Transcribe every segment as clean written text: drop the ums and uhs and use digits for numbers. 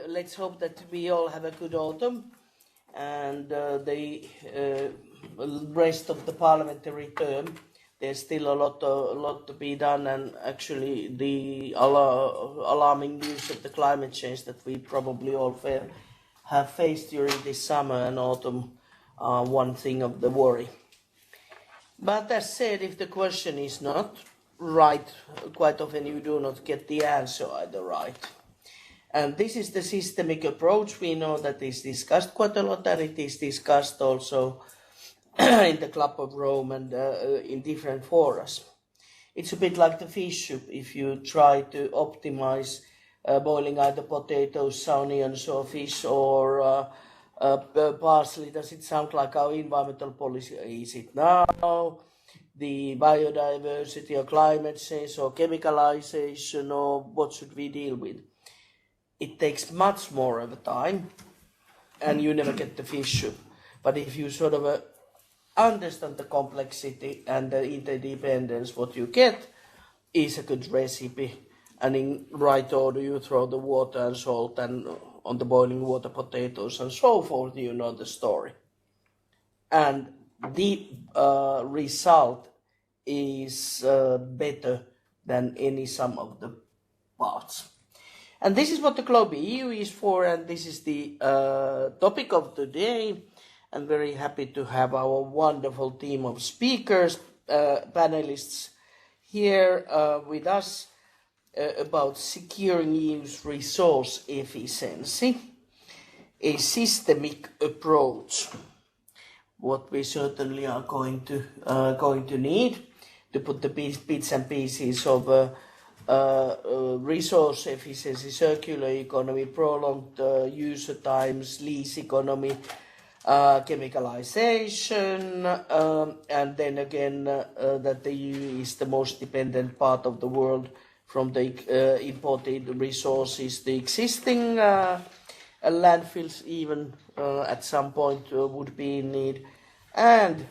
let's hope that we all have a good autumn and the rest of the parliamentary term. There's still a lot to be done, and actually the alarming news of the climate change that we probably all have faced during this summer and autumn are one thing of the worry. But as said, if the question is not right, quite often you do not get the answer either right. And this is the systemic approach. We know that is discussed quite a lot, and it is discussed also in the Club of Rome and in different forums. It's a bit like the fish soup. If you try to optimize boiling either potatoes, onions, or fish, or parsley, does it sound like our environmental policy? Is it now? The biodiversity or climate change or chemicalization, or what should we deal with? It takes much more of a time, and you never get the fish soup. But if you sort of understand the complexity and the interdependence, what you get is a good recipe. And in right order, you throw the water and salt and on the boiling water, potatoes and so forth, you know the story. And the result is better than any sum of the parts. And this is what the Global EU is for, and this is the topic of today. I'm very happy to have our wonderful team of speakers, panelists here with us about securing EU's resource efficiency, a systemic approach, what we certainly are going to need to put the bits and pieces of resource efficiency, circular economy, prolonged user times, lease economy, chemicalization, and then again that the EU is the most dependent part of the world from the imported resources. The existing landfills even at some point would be in need, and.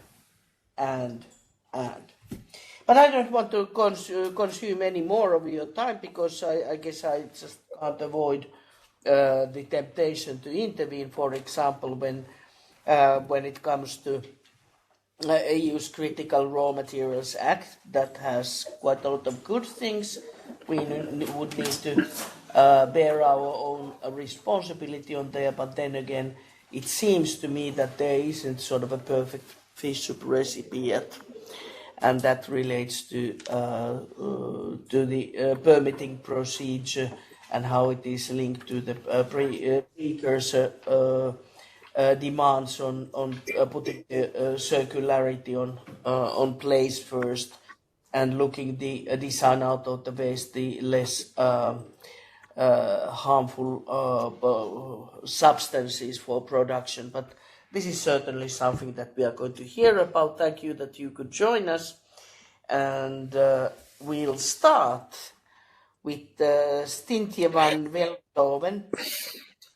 But I don't want to consume any more of your time, because I guess I just can't avoid the temptation to intervene, for example, when it comes to EU's Critical Raw Materials Act, that has quite a lot of good things. We would need to bear our own responsibility on there, but then again, it seems to me that there isn't sort of a perfect fish soup recipe yet. And that relates to the permitting procedure and how it is linked to the precursor demands on putting circularity on place first, and looking the design out of the waste, the less harmful substances for production. But this is certainly something that we are going to hear about. Thank you that you could join us. And we'll start with Stintje van Veldhoven,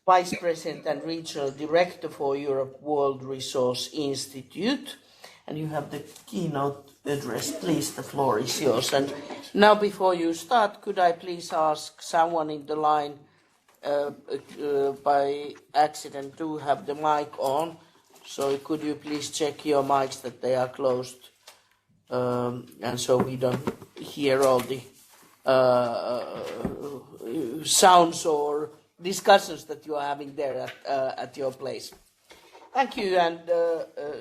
Vice President and Regional Director for Europe World Resource Institute. And you have the keynote address. Please, the floor is yours. And now, before you start, could I please ask someone in the line by accident to have the mic on? So could you please check your mics that they are closed, and so we don't hear all the sounds or discussions that you are having there at your place. Thank you, and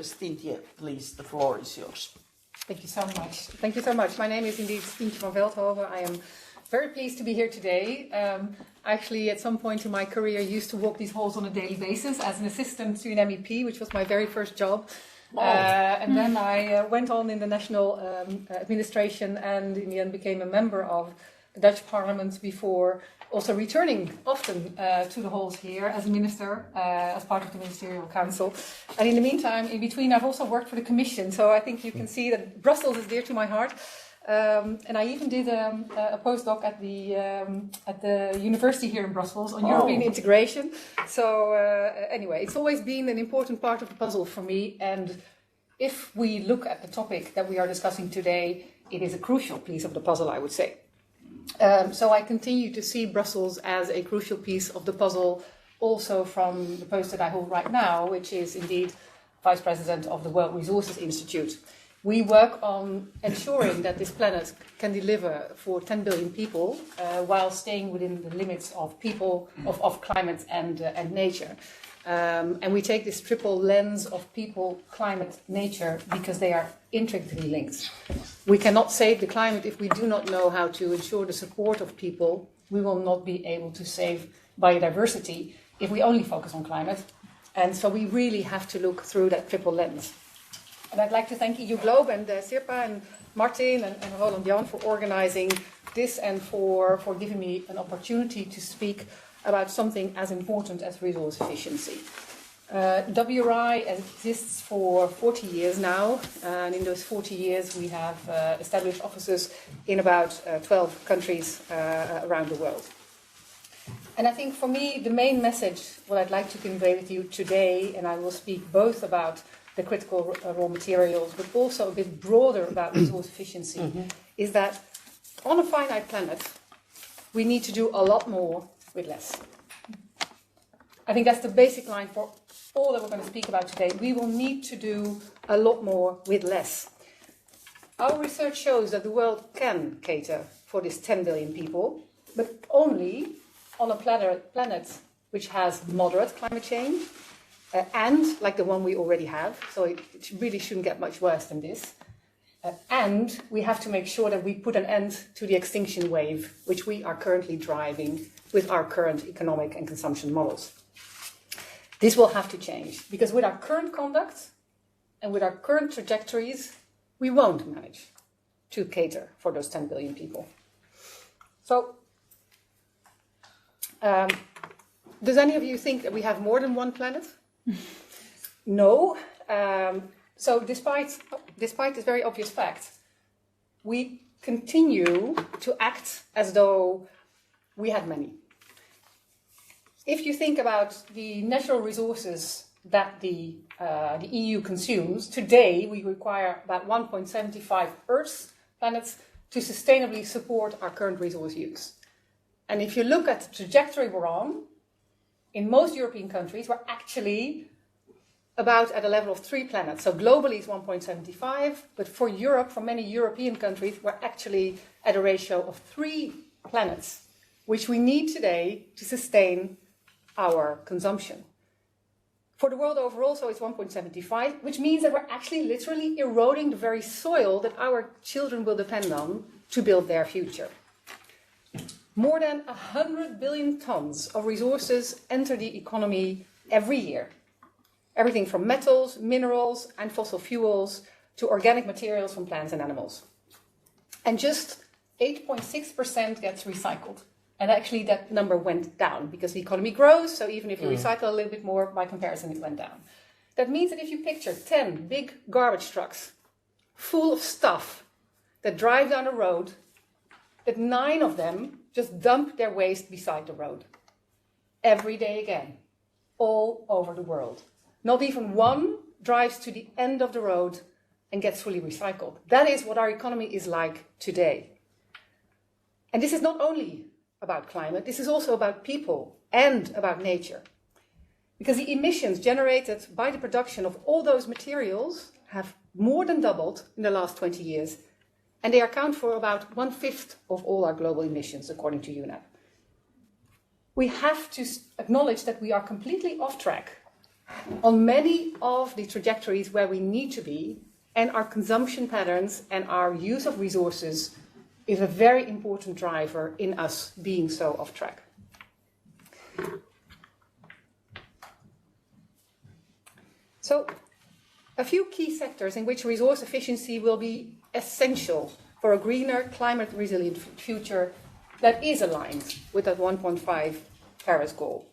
Stintje, please, the floor is yours. Thank you so much. Thank you so much. My name is indeed Stintje van Veldhoven. I am very pleased to be here today. Actually, at some point in my career, I used to walk these halls on a daily basis as an assistant to an MEP, which was my very first job. And then I went on in the national administration, and in the end became a member of the Dutch Parliament before also returning often to the halls here as a minister, as part of the Ministerial Council. And in the meantime, in between, I've also worked for the Commission. So I think you can see that Brussels is dear to my heart. And I even did a postdoc at the university here in Brussels on European integration. So anyway, it's always been an important part of the puzzle for me. And if we look at the topic that we are discussing today, it is a crucial piece of the puzzle, I would say. So I continue to see Brussels as a crucial piece of the puzzle, also from the post that I hold right now, which is indeed Vice President of the World Resources Institute. We work on ensuring that this planet can deliver for 10 billion people while staying within the limits of people, of climate and nature. And we take this triple lens of people, climate, nature, because they are intricately linked. We cannot save the climate if we do not know how to ensure the support of people. We will not be able to save biodiversity if we only focus on climate. And so we really have to look through that triple lens. And I'd like to thank EU Globe and Sirpa and Martin and Roland-Jan for organizing this and for giving me an opportunity to speak about something as important as resource efficiency. WRI exists for 40 years now, and in those 40 years we have established offices in about 12 countries around the world. And I think for me the main message, what I'd like to convey with you today, and I will speak both about the critical raw materials, but also a bit broader about resource efficiency, is that on a finite planet, we need to do a lot more with less. I think that's the basic line for all that we're going to speak about today. We will need to do a lot more with less. Our research shows that the world can cater for this 10 billion people, but only on a planet which has moderate climate change, and like the one we already have, so it really shouldn't get much worse than this. And we have to make sure that we put an end to the extinction wave, which we are currently driving with our current economic and consumption models. This will have to change, because with our current conduct and with our current trajectories, we won't manage to cater for those 10 billion people. So, does any of you think that we have more than one planet? No. So despite this very obvious fact, we continue to act as though we had many. If you think about the natural resources that the EU consumes, today we require about 1.75 Earth planets to sustainably support our current resource use. And if you look at the trajectory we're on, in most European countries, we're actually about at a level of 3 planets. So globally it's 1.75, but for Europe, for many European countries, we're actually at a ratio of 3 planets, which we need today to sustain our consumption. For the world overall, so it's 1.75, which means that we're actually literally eroding the very soil that our children will depend on to build their future. More than 100 billion tons of resources enter the economy every year. Everything from metals, minerals, and fossil fuels to organic materials from plants and animals. And just 8.6% gets recycled. And actually that number went down because the economy grows, so even if you recycle a little bit more, by comparison it went down. That means that if you picture 10 big garbage trucks full of stuff that drive down a road, that 9 of them just dump their waste beside the road. Every day again, all over the world. Not even one drives to the end of the road and gets fully recycled. That is what our economy is like today. And this is not only about climate, this is also about people and about nature. Because the emissions generated by the production of all those materials have more than doubled in the last 20 years, and they account for about 1/5 of all our global emissions, according to UNEP. We have to acknowledge that we are completely off track on many of the trajectories where we need to be, and our consumption patterns and our use of resources is a very important driver in us being so off track. So, a few key sectors in which resource efficiency will be essential for a greener, climate-resilient future that is aligned with that 1.5 Paris goal.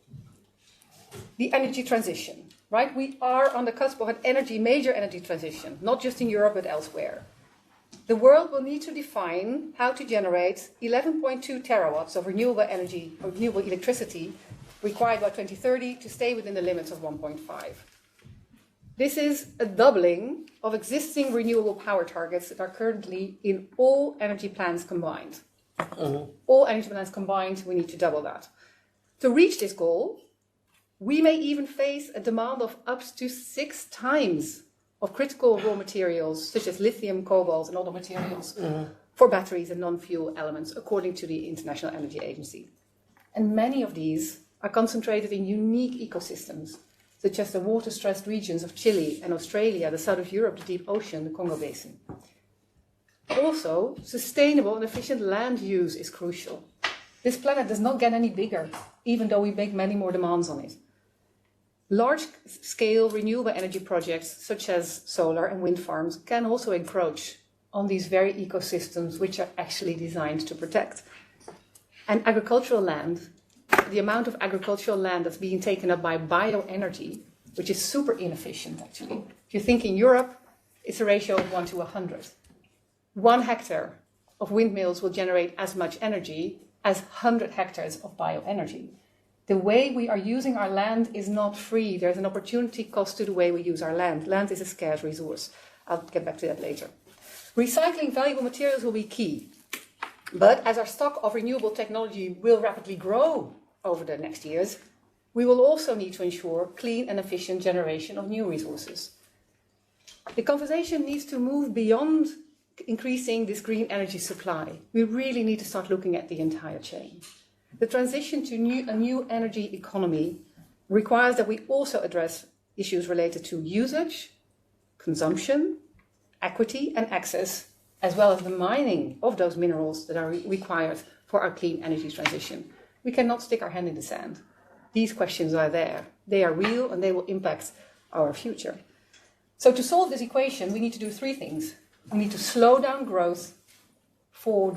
The energy transition, right? We are on the cusp of an major energy transition, not just in Europe, but elsewhere. The world will need to define how to generate 11.2 terawatts of renewable energy, or renewable electricity, required by 2030 to stay within the limits of 1.5. This is a doubling of existing renewable power targets that are currently in all energy plans combined. All energy plants combined, we need to double that. To reach this goal, we may even face a demand of up to 6 times of critical raw materials, such as lithium, cobalt, and other materials, for batteries and non-fuel elements, according to the International Energy Agency. And many of these are concentrated in unique ecosystems, such as the water-stressed regions of Chile and Australia, the south of Europe, the deep ocean, the Congo Basin. Also, sustainable and efficient land use is crucial. This planet does not get any bigger, even though we make many more demands on it. Large-scale renewable energy projects, such as solar and wind farms, can also encroach on these very ecosystems which are actually designed to protect. And agricultural land, the amount of agricultural land that's being taken up by bioenergy, which is super inefficient, actually. If you think in Europe, it's a ratio of 1 to 100. 1 hectare of windmills will generate as much energy as 100 hectares of bioenergy. The way we are using our land is not free. There's an opportunity cost to the way we use our land. Land is a scarce resource. I'll get back to that later. Recycling valuable materials will be key. But as our stock of renewable technology will rapidly grow over the next years, we will also need to ensure clean and efficient generation of new resources. The conversation needs to move beyond increasing this green energy supply. We really need to start looking at the entire chain. The transition to a new energy economy requires that we also address issues related to usage, consumption, equity and access, as well as the mining of those minerals that are required for our clean energy transition. We cannot stick our hand in the sand. These questions are there. They are real and they will impact our future. So to solve this equation, we need to do 3 things. We need to slow down growth for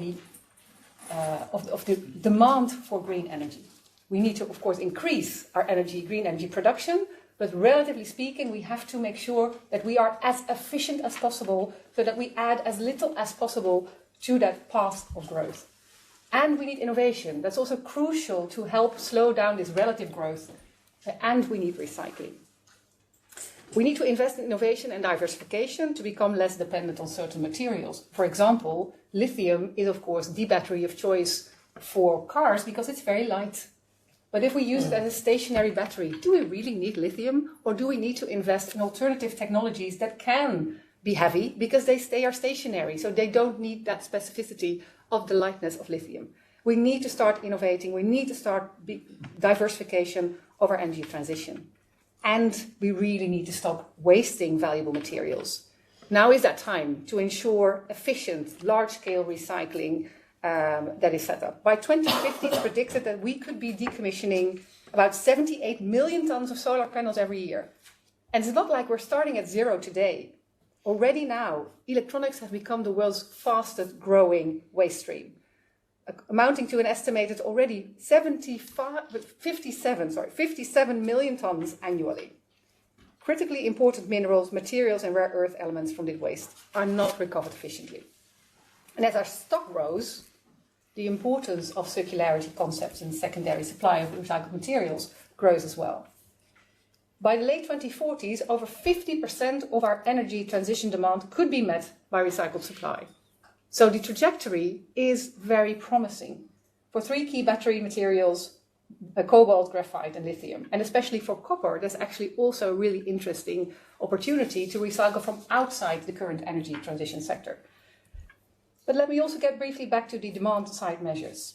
of the demand for green energy. We need to, of course, increase our green energy production, but relatively speaking, we have to make sure that we are as efficient as possible so that we add as little as possible to that path of growth. And we need innovation. That's also crucial to help slow down this relative growth. And we need recycling. We need to invest in innovation and diversification to become less dependent on certain materials. For example, lithium is, of course, the battery of choice for cars because it's very light. But if we use it as a stationary battery, do we really need lithium? Or do we need to invest in alternative technologies that can be heavy because they are stationary, so they don't need that specificity of the lightness of lithium? We need to start innovating. We need to start diversification of our energy transition. And we really need to stop wasting valuable materials. Now is that time to ensure efficient, large-scale recycling that is set up. By 2050, it's predicted that we could be decommissioning about 78 million tons of solar panels every year. And it's not like we're starting at 0 today. Already now, electronics have become the world's fastest growing waste stream, amounting to an estimated already 57 million tons annually. Critically important minerals, materials and rare earth elements from this waste are not recovered efficiently. And as our stock grows, the importance of circularity concepts and secondary supply of recycled materials grows as well. By the late 2040s, over 50% of our energy transition demand could be met by recycled supply. So the trajectory is very promising for 3 key battery materials, cobalt, graphite and lithium. And especially for copper, there's actually also a really interesting opportunity to recycle from outside the current energy transition sector. But let me also get briefly back to the demand side measures.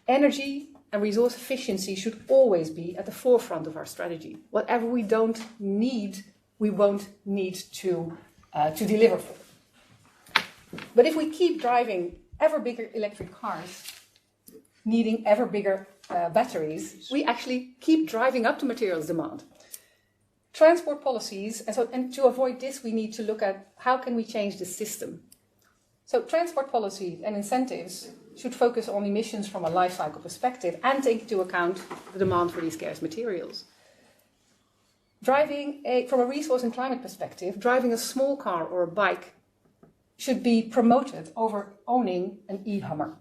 Energy and resource efficiency should always be at the forefront of our strategy. Whatever we don't need, we won't need to deliver for. But if we keep driving ever bigger electric cars, needing ever bigger batteries, we actually keep driving up the materials demand. Transport policies, and to avoid this, we need to look at how can we change the system. So transport policies and incentives should focus on emissions from a life cycle perspective and take into account the demand for these scarce materials. From a resource and climate perspective, driving a small car or a bike should be promoted over owning an e-Hummer.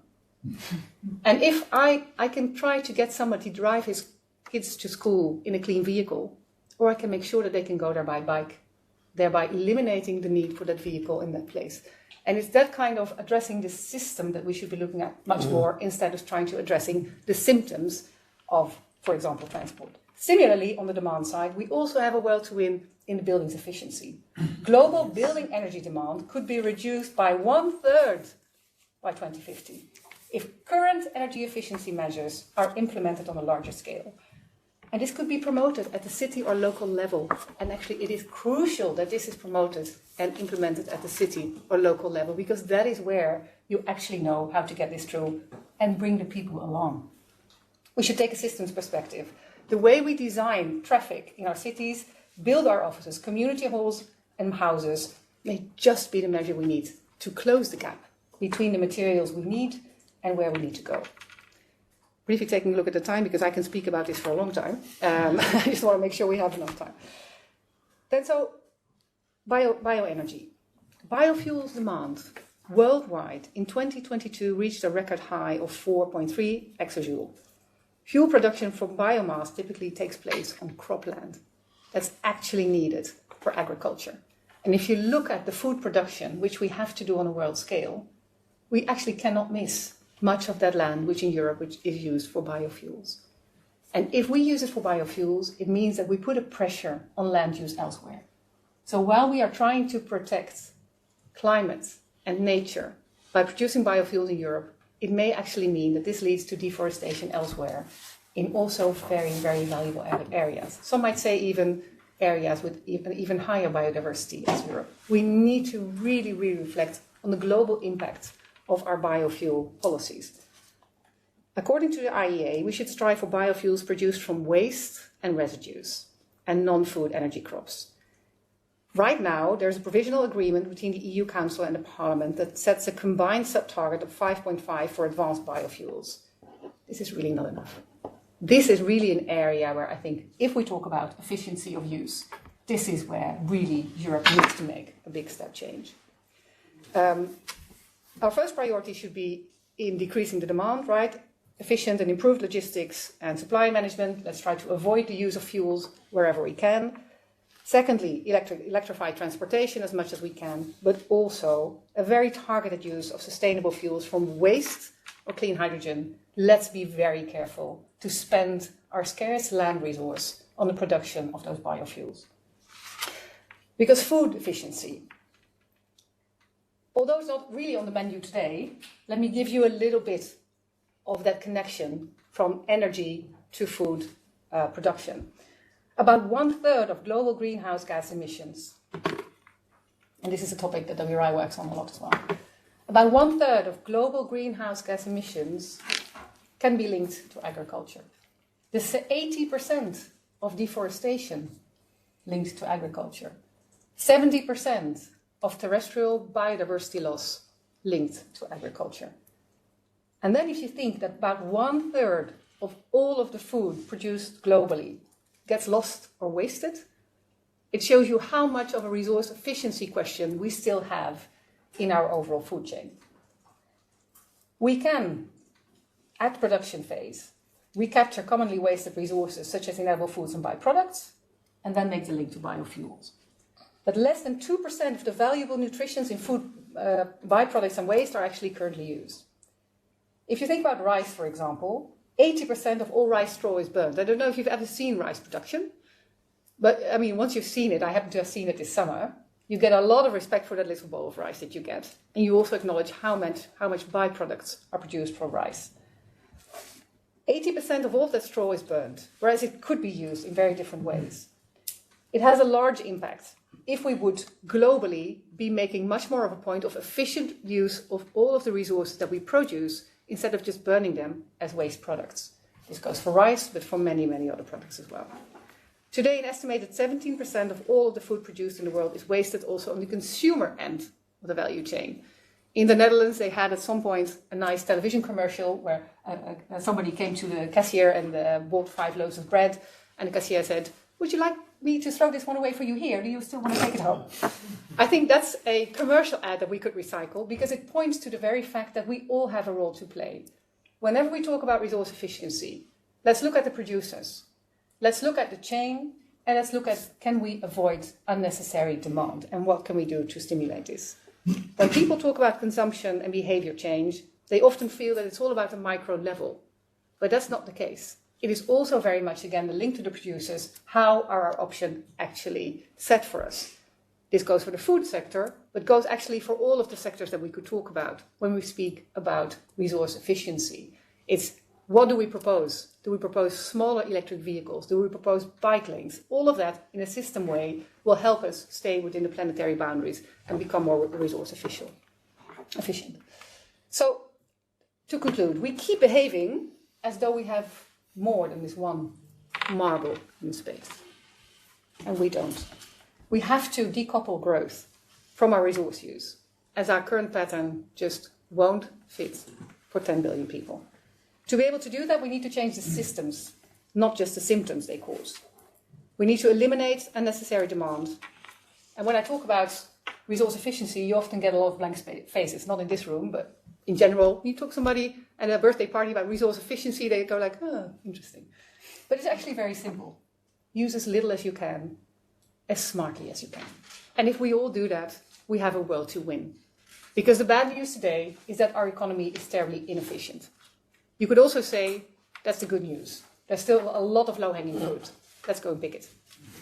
And if I can try to get somebody to drive his kids to school in a clean vehicle, or I can make sure that they can go there by bike, thereby eliminating the need for that vehicle in that place. And it's that kind of addressing the system that we should be looking at much more, instead of trying to addressing the symptoms of, for example, transport. Similarly, on the demand side, we also have a well to win in the building's efficiency. Global building energy demand could be reduced by 1/3 by 2050 if current energy efficiency measures are implemented on a larger scale. And this could be promoted at the city or local level. And actually, it is crucial that this is promoted and implemented at the city or local level, because that is where you actually know how to get this through and bring the people along. We should take a systems perspective. The way we design traffic in our cities, build our offices, community halls and houses may just be the measure we need to close the gap between the materials we need and where we need to go. Briefly taking a look at the time, because I can speak about this for a long time. I just want to make sure we have enough time. Then bioenergy. Biofuels demand worldwide in 2022 reached a record high of 4.3 exajoule. Fuel production from biomass typically takes place on cropland. That's actually needed for agriculture. And if you look at the food production, which we have to do on a world scale, we actually cannot miss much of that land, which in Europe which is used for biofuels. And if we use it for biofuels, it means that we put a pressure on land use elsewhere. So while we are trying to protect climate and nature by producing biofuels in Europe, it may actually mean that this leads to deforestation elsewhere in also very, very valuable areas. Some might say even areas with even higher biodiversity as Europe. We need to really, really reflect on the global impact of our biofuel policies. According to the IEA, we should strive for biofuels produced from waste and residues and non-food energy crops. Right now, there's a provisional agreement between the EU Council and the Parliament that sets a combined sub-target of 5.5 for advanced biofuels. This is really not enough. This is really an area where I think if we talk about efficiency of use, this is where really Europe needs to make a big step change. Our first priority should be in decreasing the demand, right? Efficient and improved logistics and supply management. Let's try to avoid the use of fuels wherever we can. Secondly, electrify transportation as much as we can, but also a very targeted use of sustainable fuels from waste or clean hydrogen. Let's be very careful to spend our scarce land resource on the production of those biofuels. Because food efficiency, although it's not really on the menu today, let me give you a little bit of that connection from energy to food production. About 1/3 of global greenhouse gas emissions, and this is a topic that WRI works on a lot as well, about 1/3 of global greenhouse gas emissions can be linked to agriculture. There's 80% of deforestation linked to agriculture. 70% of terrestrial biodiversity loss linked to agriculture. And then if you think that about 1/3 of all of the food produced globally gets lost or wasted, it shows you how much of a resource efficiency question we still have in our overall food chain. We can, at production phase, recapture commonly wasted resources such as inedible foods and byproducts, and then make the link to biofuels. But less than 2% of the valuable nutrients in food byproducts and waste are actually currently used. If you think about rice, for example, 80% of all rice straw is burned. I don't know if you've ever seen rice production, but I mean, once you've seen it, I happen to have seen it this summer, you get a lot of respect for that little bowl of rice that you get. And you also acknowledge how much byproducts are produced from rice. 80% of all that straw is burned, whereas it could be used in very different ways. It has a large impact if we would globally be making much more of a point of efficient use of all of the resources that we produce instead of just burning them as waste products. This goes for rice, but for many, many other products as well. Today, an estimated 17% of all of the food produced in the world is wasted also on the consumer end of the value chain. In the Netherlands, they had at some point a nice television commercial where somebody came to the cashier and bought 5 loaves of bread, and the cashier said, "Would you like me to throw this one away for you here? Do you still want to take it home?" I think that's a commercial ad that we could recycle because it points to the very fact that we all have a role to play. Whenever we talk about resource efficiency, let's look at the producers. Let's look at the chain and let's look at, can we avoid unnecessary demand, and what can we do to stimulate this? When people talk about consumption and behavior change, they often feel that it's all about a micro level, but that's not the case. It is also very much, again, the link to the producers. How are our options actually set for us? This goes for the food sector, but goes actually for all of the sectors that we could talk about when we speak about resource efficiency. It's, what do we propose? Do we propose smaller electric vehicles? Do we propose bike lanes? All of that in a system way will help us stay within the planetary boundaries and become more resource efficient. So, to conclude, we keep behaving as though we have more than this one marble in space. And we don't. We have to decouple growth from our resource use, as our current pattern just won't fit for 10 billion people. To be able to do that, we need to change the systems, not just the symptoms they cause. We need to eliminate unnecessary demand. And when I talk about resource efficiency, you often get a lot of blank faces, not in this room, but in general. You talk to somebody at a birthday party about resource efficiency, they go like, oh, interesting. But it's actually very simple. Use as little as you can, as smartly as you can. And if we all do that, we have a world to win. Because the bad news today is that our economy is terribly inefficient. You could also say that's the good news. There's still a lot of low-hanging fruit. Let's go and pick it.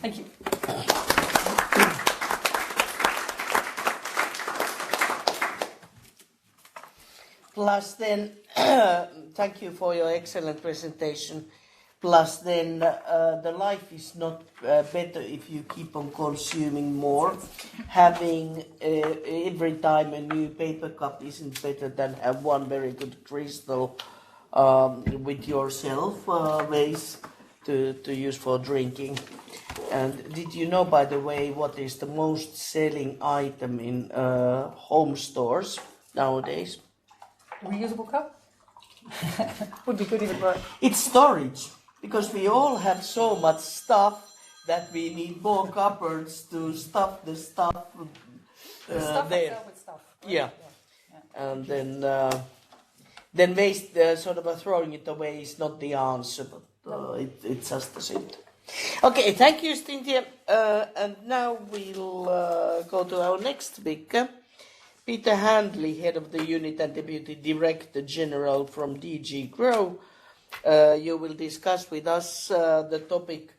Thank you. Plus then, thank you for your excellent presentation. Plus then, the life is not better if you keep on consuming more. Having every time a new paper cup isn't better than have one very good crystal with yourself ways to use for drinking. And did you know, by the way, what is the most selling item in home stores nowadays? Reusable cup? Would be good if it were. It's storage, because we all have so much stuff that we need more cupboards to stuff the stuff Stuff there. itself with stuff. Right? Yeah. And then waste, sort of throwing it away is not the answer, but it's just a symptom. Okay, thank you, Cynthia. And now we'll go to our next speaker. Peter Handley, head of the unit and deputy director general from DG Grow. You will discuss with us the topic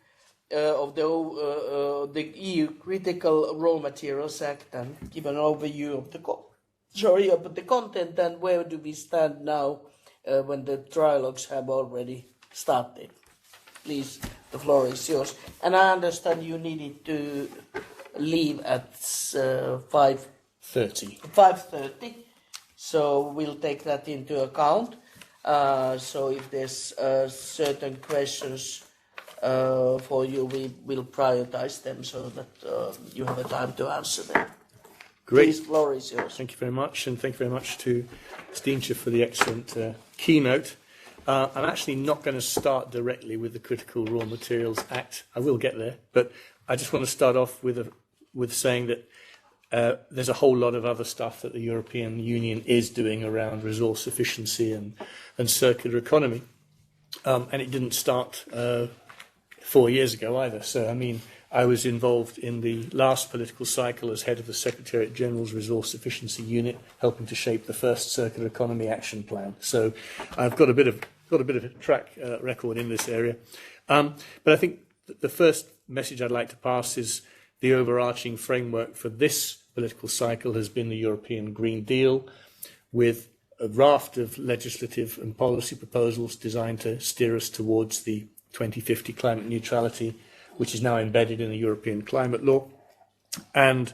of the EU Critical Raw Materials Act and give an overview of the content and where do we stand now when the trilogues have already started. Please, the floor is yours. And I understand you needed to leave at 5:30. So we'll take that into account. So if there's certain questions for you, we will prioritize them so that you have a time to answer them. Great. Please, floor is yours. Thank you very much, and thank you very much to Stientje for the excellent keynote. I'm actually not going to start directly with the Critical Raw Materials Act. I will get there, but I just want to start off with saying that there's a whole lot of other stuff that the European Union is doing around resource efficiency and circular economy. And it didn't start 4 years ago either. So, I mean, I was involved in the last political cycle as head of the Secretariat General's Resource Efficiency Unit, helping to shape the first Circular Economy Action Plan. So I've got a bit of a track record in this area. But I think the first message I'd like to pass is the overarching framework for this political cycle has been the European Green Deal, with a raft of legislative and policy proposals designed to steer us towards the 2050 climate neutrality, which is now embedded in the European climate law. And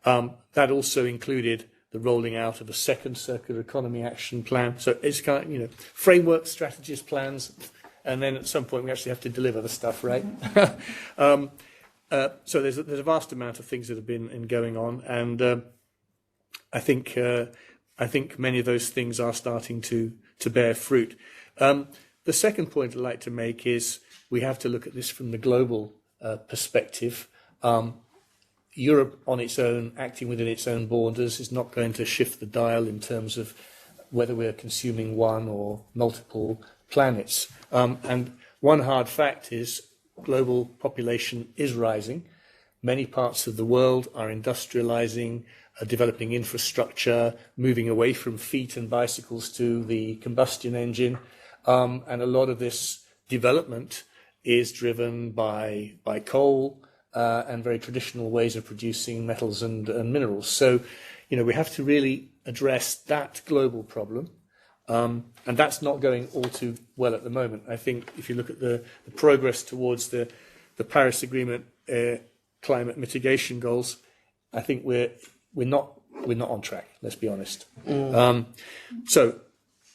that also included the rolling out of a second circular economy action plan. So it's kind of, framework, strategies, plans, and then at some point we actually have to deliver the stuff, right? So there's a vast amount of things that have been going on, and I think many of those things are starting to bear fruit. The second point I'd like to make is we have to look at this from the global perspective. Europe on its own, acting within its own borders, is not going to shift the dial in terms of whether we're consuming one or multiple planets. And one hard fact is global population is rising. Many parts of the world are industrializing, developing infrastructure, moving away from feet and bicycles to the combustion engine. And a lot of this development is driven by coal and very traditional ways of producing metals and minerals. So, we have to really address that global problem. And that's not going all too well at the moment. I think if you look at the progress towards the Paris Agreement climate mitigation goals, I think we're not on track. Let's be honest. So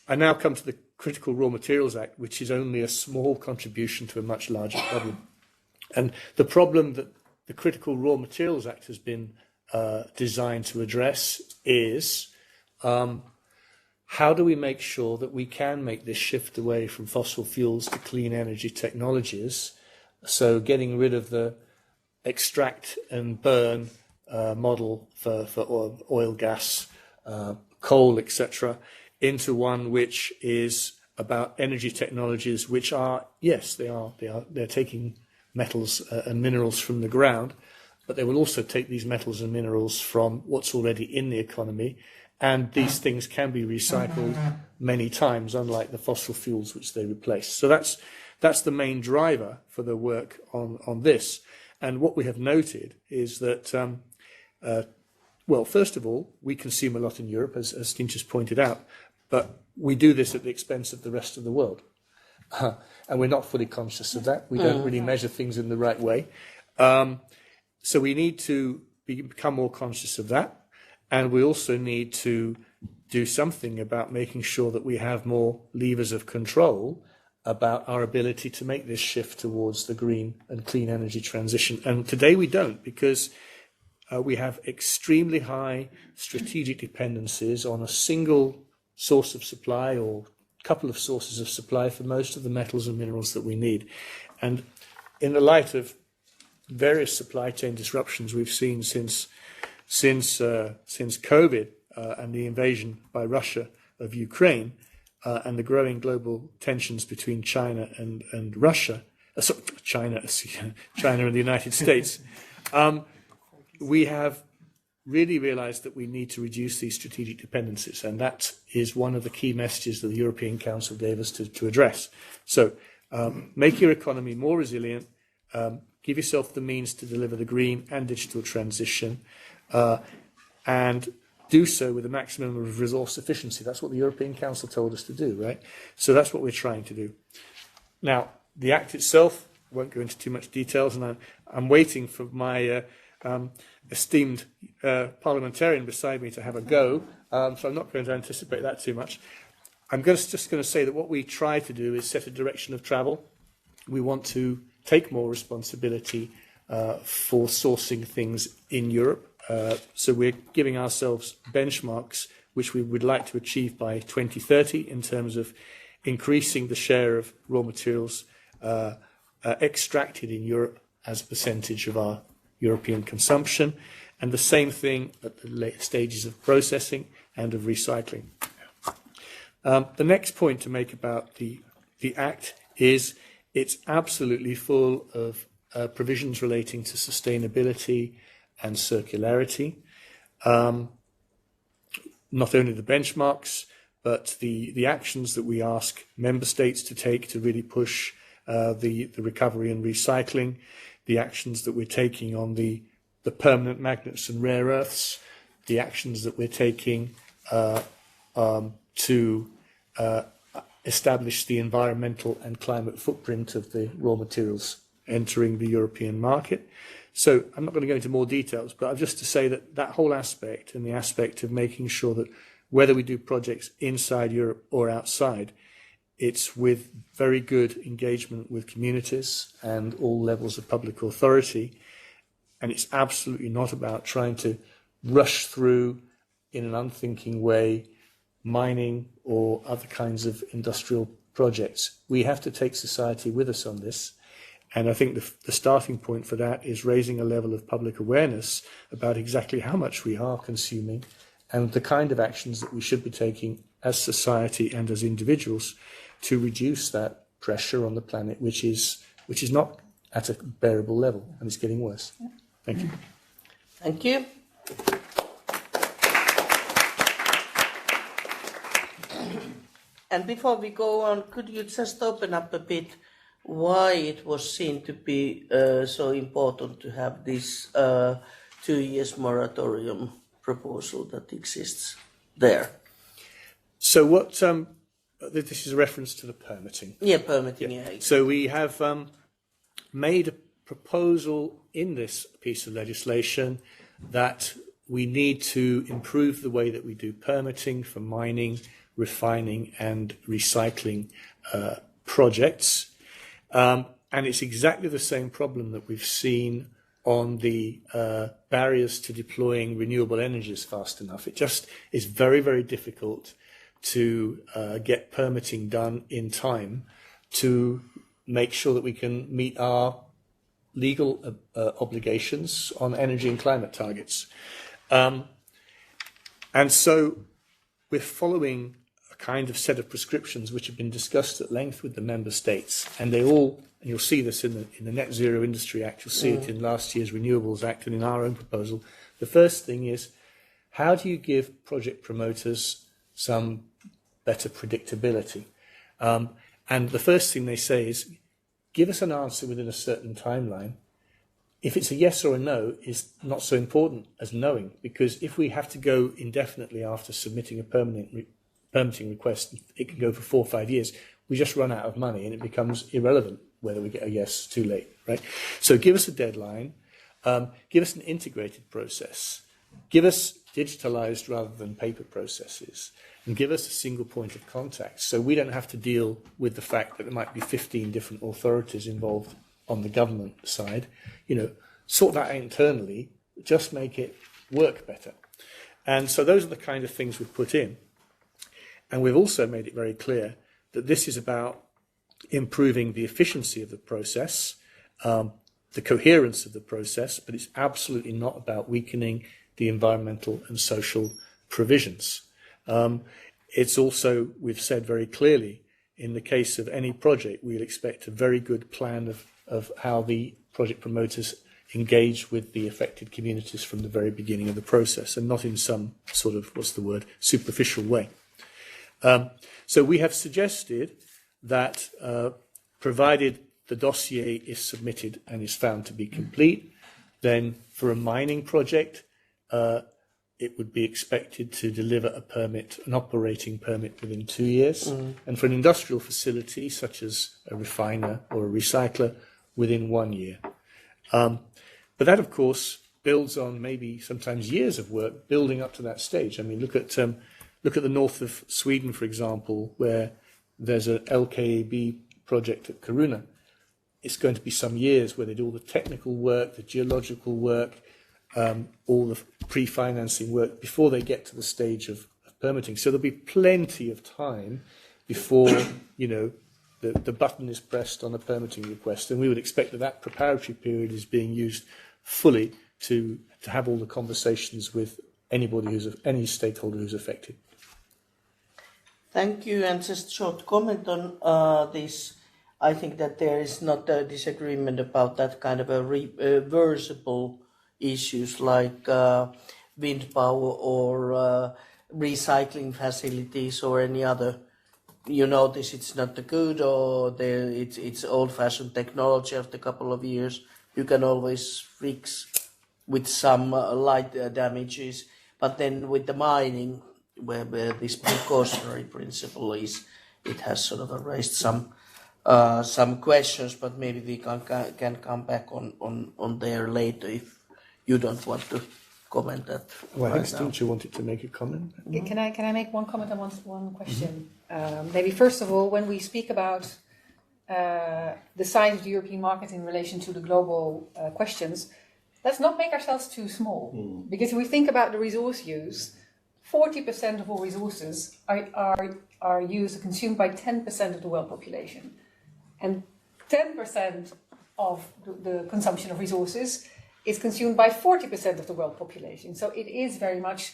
I now come to the Critical Raw Materials Act, which is only a small contribution to a much larger problem. And the problem that the Critical Raw Materials Act has been designed to address is how do we make sure that we can make this shift away from fossil fuels to clean energy technologies? So getting rid of the extract and burn model for oil, gas, coal, etc., into one which is about energy technologies which are, yes, they're taking metals and minerals from the ground, but they will also take these metals and minerals from what's already in the economy, and these things can be recycled many times, unlike the fossil fuels which they replace. So that's the main driver for the work on this. And what we have noted is that, well, first of all, we consume a lot in Europe, as Stijn just pointed out, but we do this at the expense of the rest of the world. And we're not fully conscious of that. We don't really measure things in the right way. So we need to become more conscious of that. And we also need to do something about making sure that we have more levers of control about our ability to make this shift towards the green and clean energy transition. And today we don't, because we have extremely high strategic dependencies on a single source of supply or couple of sources of supply for most of the metals and minerals that we need. And in the light of various supply chain disruptions we've seen since COVID and the invasion by Russia of Ukraine and the growing global tensions between China and Russia, China and the United States, we have really realized that we need to reduce these strategic dependencies, and that is one of the key messages that the European Council gave us to address. So make your economy more resilient, give yourself the means to deliver the green and digital transition, and do so with a maximum of resource efficiency. That's what the European Council told us to do, right? So that's what we're trying to do. Now, the Act itself, I won't go into too much details, and I'm waiting for my esteemed parliamentarian beside me to have a go, so I'm not going to anticipate that too much. I'm just going to say that what we try to do is set a direction of travel. We want to take more responsibility for sourcing things in Europe. So we're giving ourselves benchmarks which we would like to achieve by 2030 in terms of increasing the share of raw materials extracted in Europe as a percentage of our European consumption, and the same thing at the late stages of processing and of recycling. The next point to make about the Act is it's absolutely full of provisions relating to sustainability and circularity. Not only the benchmarks, but the actions that we ask member states to take to really push the recovery and recycling, the actions that we're taking on the permanent magnets and rare earths, the actions that we're taking to establish the environmental and climate footprint of the raw materials entering the European market. So I'm not going to go into more details, but just to say that that whole aspect and the aspect of making sure that whether we do projects inside Europe or outside, it's with very good engagement with communities and all levels of public authority. And it's absolutely not about trying to rush through in an unthinking way mining or other kinds of industrial projects. We have to take society with us on this. And I think the starting point for that is raising a level of public awareness about exactly how much we are consuming and the kind of actions that we should be taking as society and as individuals to reduce that pressure on the planet, which is not at a bearable level, and it's getting worse. Yeah. Thank you. Thank you. And before we go on, could you just open up a bit why it was seen to be so important to have this 2 years moratorium proposal that exists there? So what, this is a reference to the permitting. Yeah, permitting, yeah. So we have made a proposal in this piece of legislation that we need to improve the way that we do permitting for mining, refining and recycling projects. And it's exactly the same problem that we've seen on the barriers to deploying renewable energies fast enough. It just is very, very difficult to get permitting done in time to make sure that we can meet our legal obligations on energy and climate targets. And so we're following a kind of set of prescriptions which have been discussed at length with the member states, and they all, and you'll see this in the Net Zero Industry Act, you'll see it in last year's Renewables Act and in our own proposal. The first thing is, how do you give project promoters some better predictability? And the first thing they say is, give us an answer within a certain timeline. If it's a yes or a no is not so important as knowing, because if we have to go indefinitely after submitting a permitting request, it can go for 4 or 5 years, we just run out of money and it becomes irrelevant whether we get a yes too late, right? So give us a deadline, give us an integrated process, give us digitalized rather than paper processes, and give us a single point of contact so we don't have to deal with the fact that there might be 15 different authorities involved on the government side. You know, sort that out internally, just make it work better. And so those are the kind of things we've put in. And we've also made it very clear that this is about improving the efficiency of the process, the coherence of the process, but it's absolutely not about weakening the environmental and social provisions. It's also, we've said very clearly, in the case of any project, we'll expect a very good plan of how the project promoters engage with the affected communities from the very beginning of the process, and not in some sort of, superficial way. So we have suggested that, provided the dossier is submitted and is found to be complete, then for a mining project, it would be expected to deliver a permit, an operating permit, within 2 years. And for an industrial facility, such as a refiner or a recycler, within 1 year. But that, of course, builds on maybe sometimes years of work building up to that stage. I mean, look at the north of Sweden, for example, where there's an LKAB project at Kiruna. It's going to be some years where they do all the technical work, the geological work, all the pre-financing work before they get to the stage of permitting. So there'll be plenty of time before, the button is pressed on a permitting request. And we would expect that preparatory period is being used fully to have all the conversations with any stakeholder who's affected. Thank you. And just a short comment on this. I think that there is not a disagreement about that kind of a reversible issues like wind power or recycling facilities or any other. You notice it's not good, or it's old-fashioned technology after a couple of years. You can always fix with some light damages. But then with the mining, where this precautionary principle is, it has sort of raised some questions, but maybe we can come back on there later if you don't want to comment that. Well, right I think Stintje wanted to make a comment. Can I make one comment on one question? Maybe first of all, when we speak about the size of the European market in relation to the global questions, let's not make ourselves too small. Because if we think about the resource use, 40% of all resources are used or consumed by 10% of the world population. And 10% of the consumption of resources is consumed by 40% of the world population. So it is very much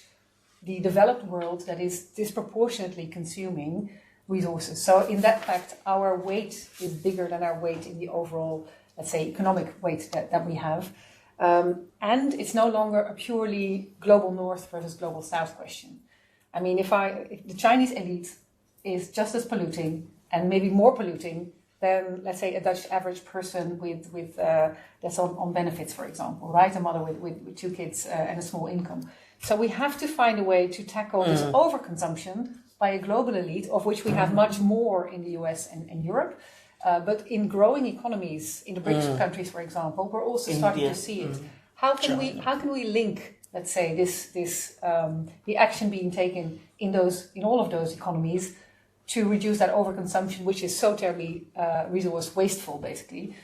the developed world that is disproportionately consuming resources. So in that fact, our weight is bigger than our weight in the overall let's say, economic weight that we have. And it's no longer a purely global north versus global south question. I mean, if the Chinese elite is just as polluting and maybe more polluting than, let's say, a Dutch average person with that's on benefits, for example, right? A mother with 2 kids and a small income. So we have to find a way to tackle this overconsumption by a global elite, of which we have much more in the US and Europe. But in growing economies, in the BRICS countries, for example, we're also starting to see it. How can we link, let's say, the action being taken in all of those economies to reduce that overconsumption, which is so terribly resource wasteful, basically,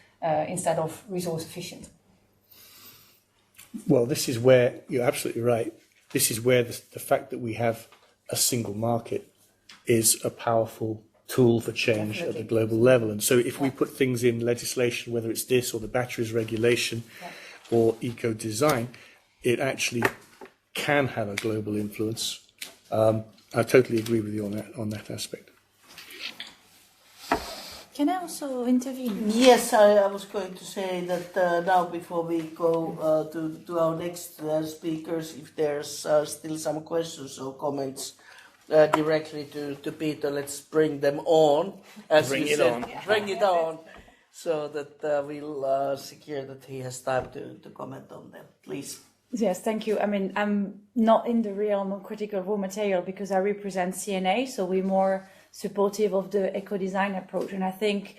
instead of resource efficient? Well, this is where you're absolutely right. This is where the fact that we have a single market is a powerful tool for change at the global level. And so if we put things in legislation, whether it's this or the batteries regulation or eco-design, it actually can have a global influence. I totally agree with you on that aspect. Can I also intervene? Yes, I was going to say that now before we go to our next speakers, if there's still some questions or comments directly to Peter, let's bring them on. Bring it on, so that we'll secure that he has time to comment on them. Please. Yes, thank you. I mean, I'm not in the realm of critical raw material because I represent CNA, so we're more supportive of the eco-design approach. And I think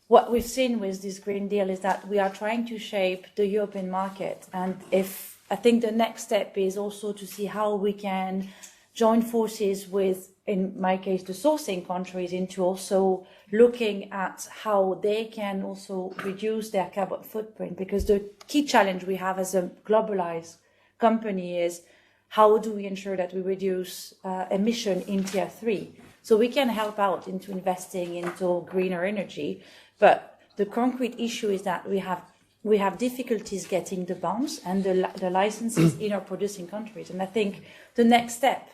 what we've seen with this Green Deal is that we are trying to shape the European market. And I think the next step is also to see how we can join forces with, in my case, the sourcing countries into also looking at how they can also reduce their carbon footprint. Because the key challenge we have as a globalized company is how do we ensure that we reduce emission in tier 3? So we can help out into investing into greener energy, but the concrete issue is that we have difficulties getting the bonds and the licenses in our producing countries. And I think the next step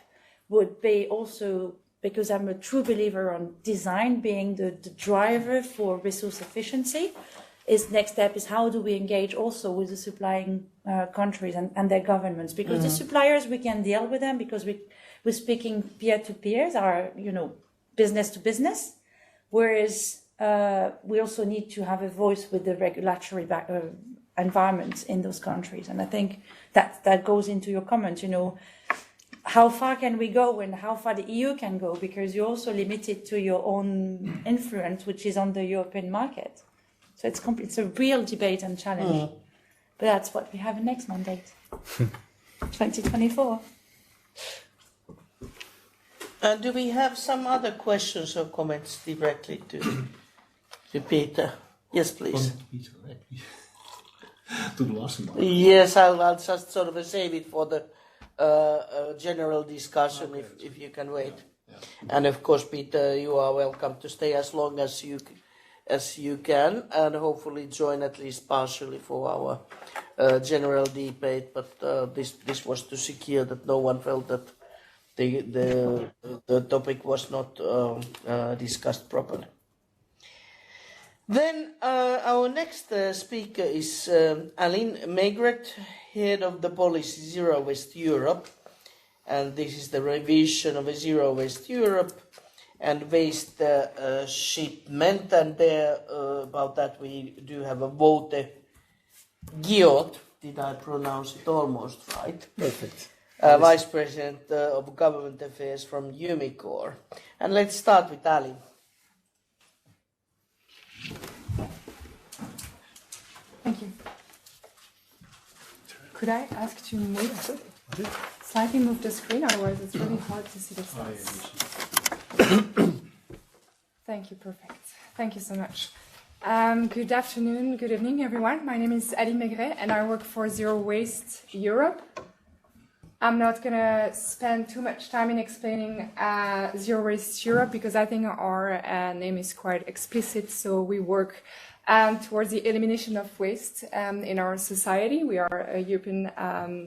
would be also, because I'm a true believer on design being the driver for resource efficiency, next step is how do we engage also with the supplying countries and their governments, because the suppliers, we can deal with them because we're speaking peer-to-peers, are, business to business, whereas we also need to have a voice with the regulatory environments in those countries. And I think that goes into your comments, how far can we go and how far the EU can go, because you're also limited to your own influence, which is on the European market. So it's a real debate and challenge. But that's what we have in next mandate, 2024. Do we have some other questions or comments directly to Peter? Yes, please. To the last one. Yes, I'll just sort of save it for the general discussion, if you can wait. Yeah. And of course, Peter, you are welcome to stay as long as you can, and hopefully join at least partially for our general debate. But this was to secure that no one felt that the topic was not discussed properly. Then our next speaker is Aline Maigret, head of the policy Zero Waste Europe, and this is the revision of a Zero Waste Europe and waste shipment, and there about that we do have a vote. Giot, did I pronounce it almost right? Perfect. Vice President of Government Affairs from Umicore. And let's start with Ali. Thank you. Could I ask to slightly move the screen? Otherwise, it's really hard to see the slides. Thank you. Perfect. Thank you so much. Good afternoon, good evening, everyone. My name is Aline Maigret, and I work for Zero Waste Europe. I'm not going to spend too much time in explaining Zero Waste Europe because I think our name is quite explicit. So we work towards the elimination of waste in our society. We are a European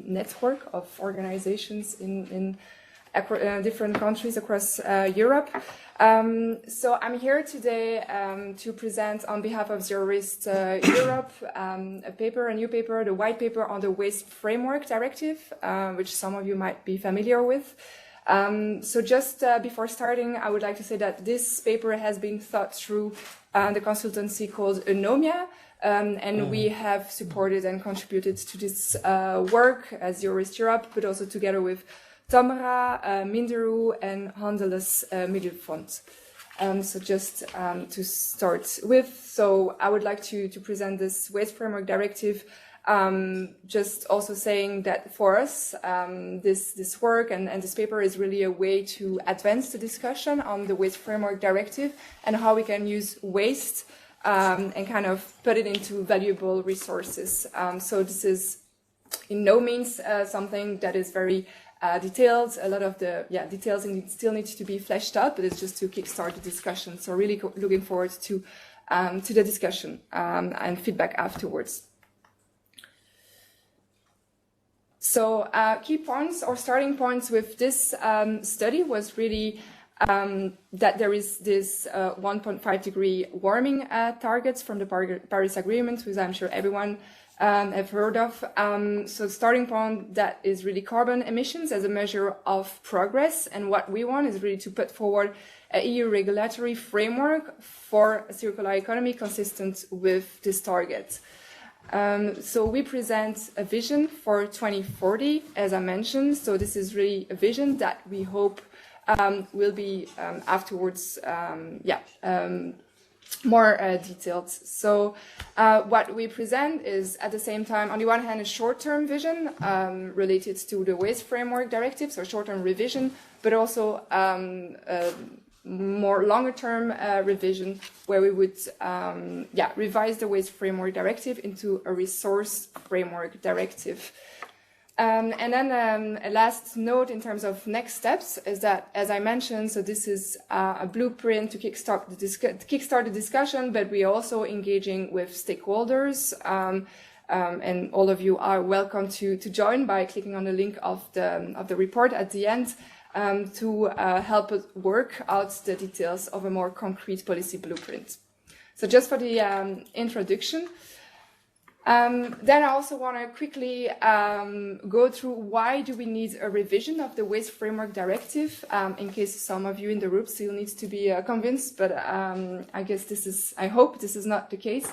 network of organizations in different countries across Europe. So I'm here today to present on behalf of Zero Waste Europe a new paper, the white paper on the Waste Framework Directive, which some of you might be familiar with. So just before starting, I would like to say that this paper has been thought through the consultancy called Eunomia, and we have supported and contributed to this work as Zero Waste Europe, but also together with Tamara, Minderu, and Handeles Middelfond. So just to start with, so I would like to present this Waste Framework Directive, just also saying that for us, this work and this paper is really a way to advance the discussion on the Waste Framework Directive and how we can use waste and kind of put it into valuable resources. So this is in no means something that is very detailed. A lot of the details still need to be fleshed out, but it's just to kickstart the discussion. So really looking forward to the discussion and feedback afterwards. So key points or starting points with this study was really that there is this 1.5 degree warming targets from the Paris Agreement, which I'm sure everyone have heard of. So starting point, that is really carbon emissions as a measure of progress. And what we want is really to put forward an EU regulatory framework for a circular economy consistent with this target. So we present a vision for 2040, as I mentioned. So this is really a vision that we hope will be afterwards, more detailed. So what we present is at the same time, on the one hand, a short-term vision related to the Waste Framework Directive, so short-term revision, but also more longer-term revision where we would revise the Waste Framework Directive into a Resource Framework Directive. And then a last note in terms of next steps is that, as I mentioned, so this is a blueprint to kickstart the discussion, but we are also engaging with stakeholders, and all of you are welcome to join by clicking on the link of the report at the end to help us work out the details of a more concrete policy blueprint. So just for the introduction. Then I also want to quickly go through why do we need a revision of the Waste Framework Directive, in case some of you in the room still needs to be convinced, but I hope this is not the case.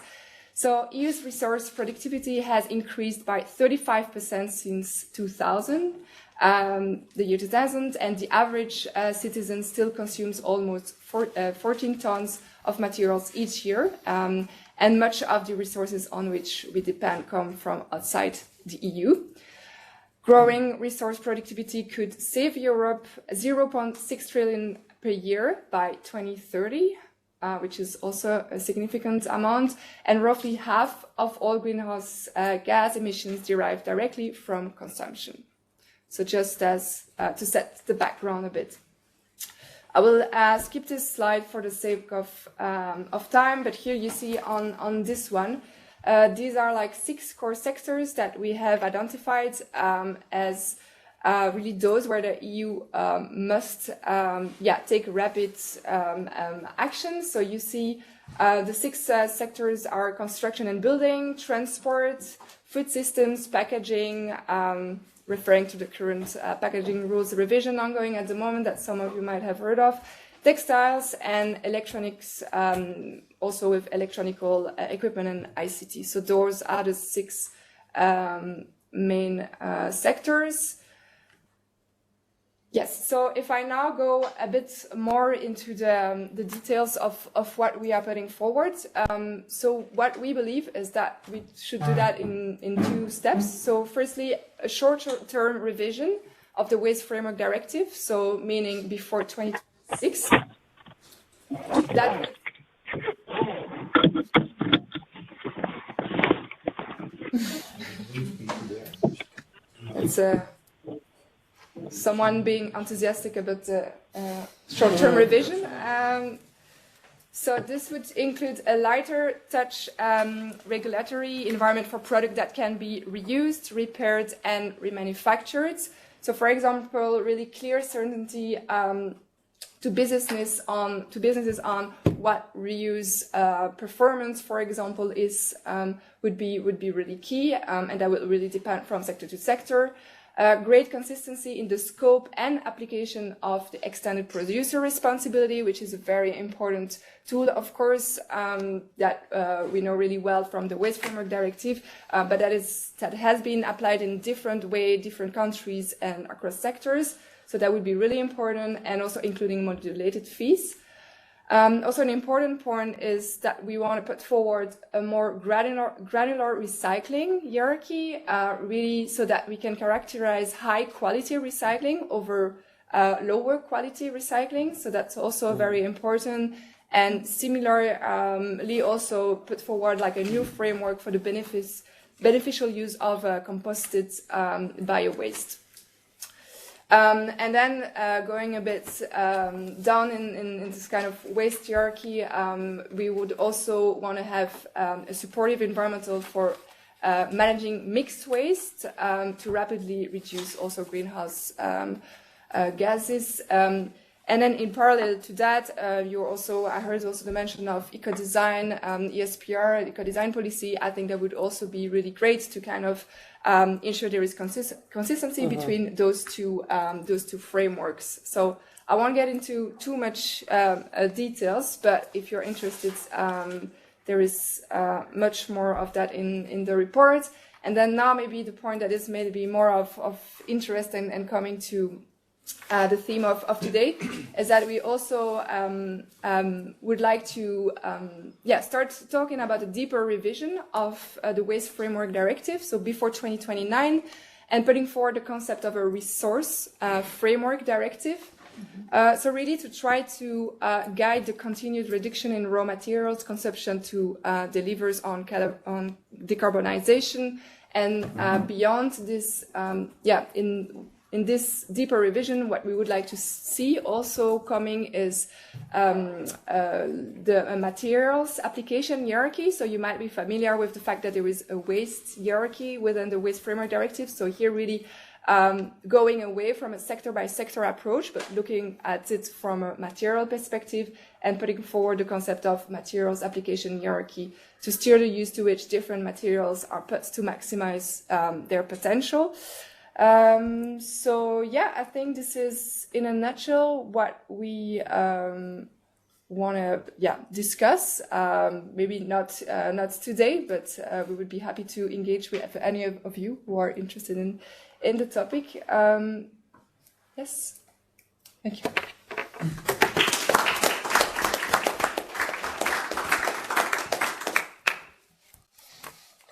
So EU's resource productivity has increased by 35% since 2000, the year 2000, and the average citizen still consumes almost 14 tons of materials each year. And much of the resources on which we depend come from outside the EU. Growing resource productivity could save Europe 0.6 trillion per year by 2030, which is also a significant amount, and roughly half of all greenhouse gas emissions derive directly from consumption. So just as to set the background a bit. I will skip this slide for the sake of time, but here you see on this one, these are like 6 core sectors that we have identified as really those where the EU must take rapid action. So you see the 6 sectors are construction and building, transport, food systems, packaging, referring to the current packaging rules revision ongoing at the moment that some of you might have heard of, textiles and electronics, also with electronical equipment and ICT. So those are the 6 main sectors. Yes, so if I now go a bit more into the details of what we are putting forward. So what we believe is that we should do that in 2 steps. So firstly, a short-term revision of the Waste Framework Directive, so meaning before 2026. That it's someone being enthusiastic about the short-term revision. So this would include a lighter touch regulatory environment for products that can be reused, repaired, and remanufactured. So, for example, really clear certainty to businesses on what reuse performance, for example, is would be really key, and that will really depend from sector to sector. Great consistency in the scope and application of the extended producer responsibility, which is a very important tool, of course, that we know really well from the Waste Framework Directive, but that has been applied in different ways, different countries and across sectors. So that would be really important, and also including modulated fees. Also, an important point is that we want to put forward a more granular recycling hierarchy, really so that we can characterize high quality recycling over lower quality recycling. So that's also very important. And similarly, also put forward like a new framework for the beneficial use of composted bio-waste. And then going a bit down in this kind of waste hierarchy, we would also want to have a supportive environmental for managing mixed waste to rapidly reduce also greenhouse gases. And then in parallel to that, I heard also the mention of eco-design, ESPR, eco-design policy. I think that would also be really great to kind of ensure there is consistency between those two frameworks. So I won't get into too much details, but if you're interested, there is much more of that in the report. And then now maybe the point that is maybe more of interest and coming to the theme of today is that we also would like to start talking about a deeper revision of the Waste Framework Directive, so before 2029, and putting forward the concept of a resource framework directive. So really to try to guide the continued reduction in raw materials consumption to delivers on decarbonization, and beyond this, in this deeper revision, what we would like to see also coming is the materials application hierarchy. So you might be familiar with the fact that there is a waste hierarchy within the Waste Framework Directive. So here really going away from a sector-by-sector approach, but looking at it from a material perspective and putting forward the concept of materials application hierarchy to steer the use to which different materials are put to maximize their potential. So yeah, I think this is in a nutshell what we want to discuss. Maybe not today, but we would be happy to engage with any of you who are interested in the topic. Yes, thank you.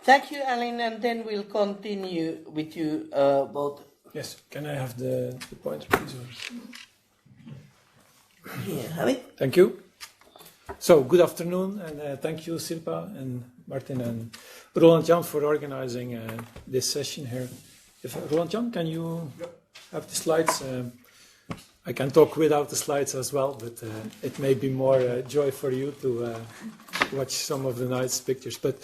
Thank you, Aline, and then we'll continue with you both. Yes, can I have the pointer, please? Here, have it. Thank you. So, good afternoon, and thank you, Sirpa and Martin and Roland-Jan for organizing this session here. Roland-Jan, can you have the slides? I can talk without the slides as well, but it may be more joy for you to watch some of the nice pictures. But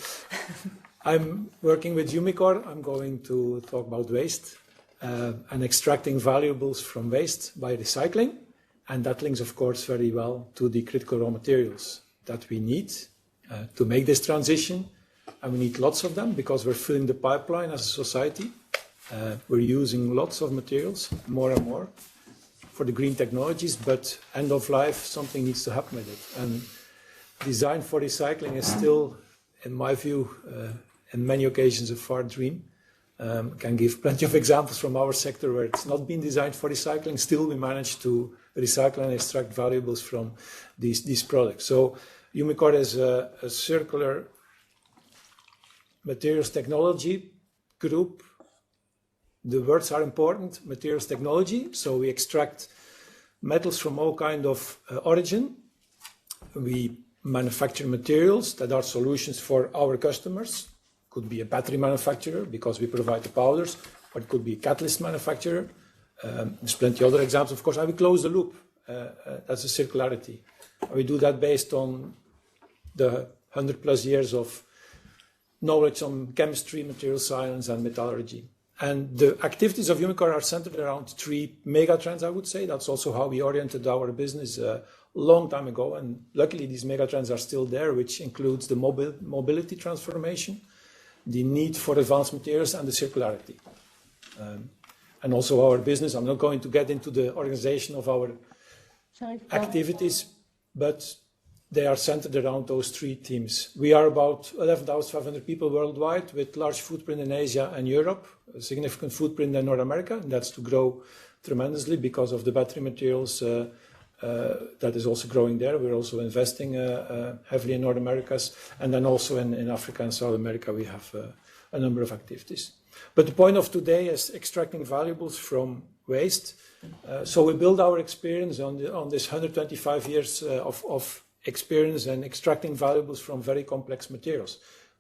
I'm working with Umicore. I'm going to talk about waste and extracting valuables from waste by recycling. And that links, of course, very well to the critical raw materials that we need to make this transition. And we need lots of them because we're filling the pipeline as a society. We're using lots of materials, more and more, for the green technologies, but end of life, something needs to happen with it. And design for recycling is still, in my view, in many occasions a far dream. Can give plenty of examples from our sector where it's not been designed for recycling. Still, we manage to recycle and extract valuables from these products. So, Umicore is a circular materials technology group. The words are important, materials technology. So we extract metals from all kind of origin. We manufacture materials that are solutions for our customers. Could be a battery manufacturer because we provide the powders, or it could be a catalyst manufacturer. There's plenty other examples, of course. And we close the loop. That's a circularity. We do that based on the 100+ years of knowledge on chemistry, material science, and metallurgy. And the activities of Umicore are centered around 3 mega trends, I would say. That's also how we oriented our business a long time ago. And luckily, these mega trends are still there, which includes the mobility transformation, the need for advanced materials, and the circularity. And also our business. I'm not going to get into the organization of our activities, but they are centered around those 3 themes. We are about 11,500 people worldwide with large footprint in Asia and Europe, a significant footprint in North America, and that's to grow tremendously because of the battery materials that is also growing there. We're also investing heavily in North America, and then also in Africa and South America we have a number of activities. But the point of today is extracting valuables from waste. So we build our experience on this 125 years of experience in extracting valuables from very complex materials.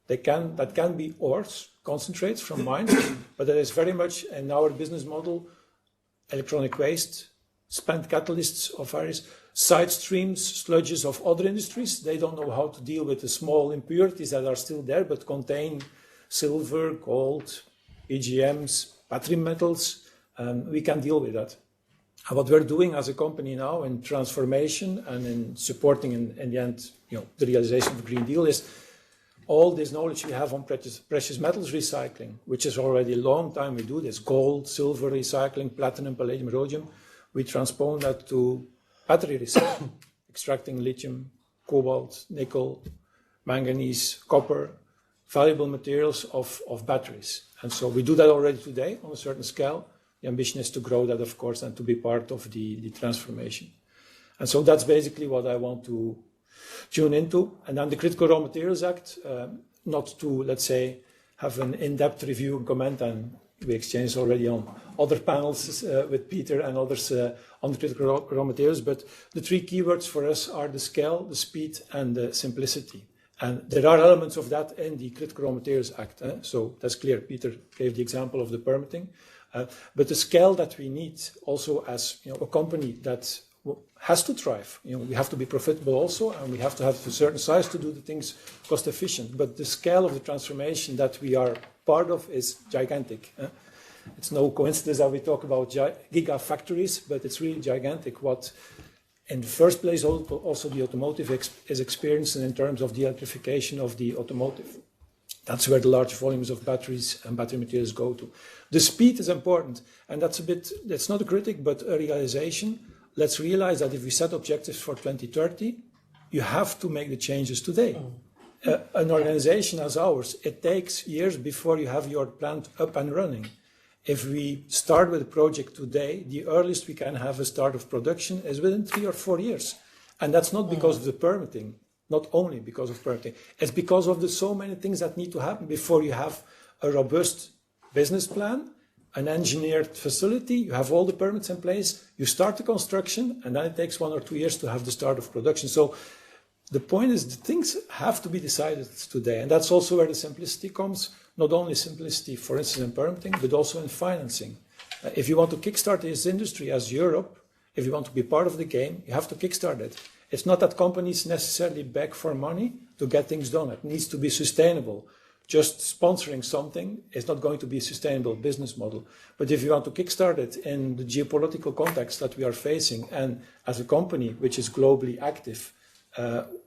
That can be ores, concentrates from mines, but that is very much in our business model, electronic waste, spent catalysts of various side streams, sludges of other industries. They don't know how to deal with the small impurities that are still there, but contain silver, gold, EGMs, battery metals. We can deal with that. And what we're doing as a company now in transformation and in supporting in the end, the realization of the Green Deal is all this knowledge we have on precious metals recycling, which is already a long time we do this, gold, silver recycling, platinum, palladium, rhodium. We transpose that to battery recycling, extracting lithium, cobalt, nickel, manganese, copper, valuable materials of batteries. And so we do that already today on a certain scale. The ambition is to grow that, of course, and to be part of the transformation. And so that's basically what I want to tune into. And then the Critical Raw Materials Act, not to, let's say, have an in-depth review and comment, and we exchanged already on other panels with Peter and others on the critical raw materials, but the 3 keywords for us are the scale, the speed, and the simplicity. And there are elements of that in the Critical Raw Materials Act, so that's clear. Peter gave the example of the permitting. But the scale that we need also as a company that has to thrive. We have to be profitable also, and we have to have a certain size to do the things cost efficient. But the scale of the transformation that we are part of is gigantic. It's no coincidence that we talk about gigafactories, but it's really gigantic what in the first place also the automotive is experiencing in terms of the electrification of the automotive. That's where the large volumes of batteries and battery materials go to. The speed is important, and that's not a critic, but a realization. Let's realize that if we set objectives for 2030, you have to make the changes today. An organization as ours, it takes years before you have your plant up and running. If we start with a project today, the earliest we can have a start of production is within 3 or 4 years. And that's not because of the permitting. Not only because of permitting, it's because of the so many things that need to happen before you have a robust business plan, an engineered facility, you have all the permits in place, you start the construction, and then it takes 1 or 2 years to have the start of production. So the point is the things have to be decided today, and that's also where the simplicity comes, not only simplicity, for instance, in permitting, but also in financing. If you want to kickstart this industry as Europe, if you want to be part of the game, you have to kickstart it. It's not that companies necessarily beg for money to get things done. It needs to be sustainable. Just sponsoring something is not going to be a sustainable business model. But if you want to kickstart it in the geopolitical context that we are facing, and as a company which is globally active,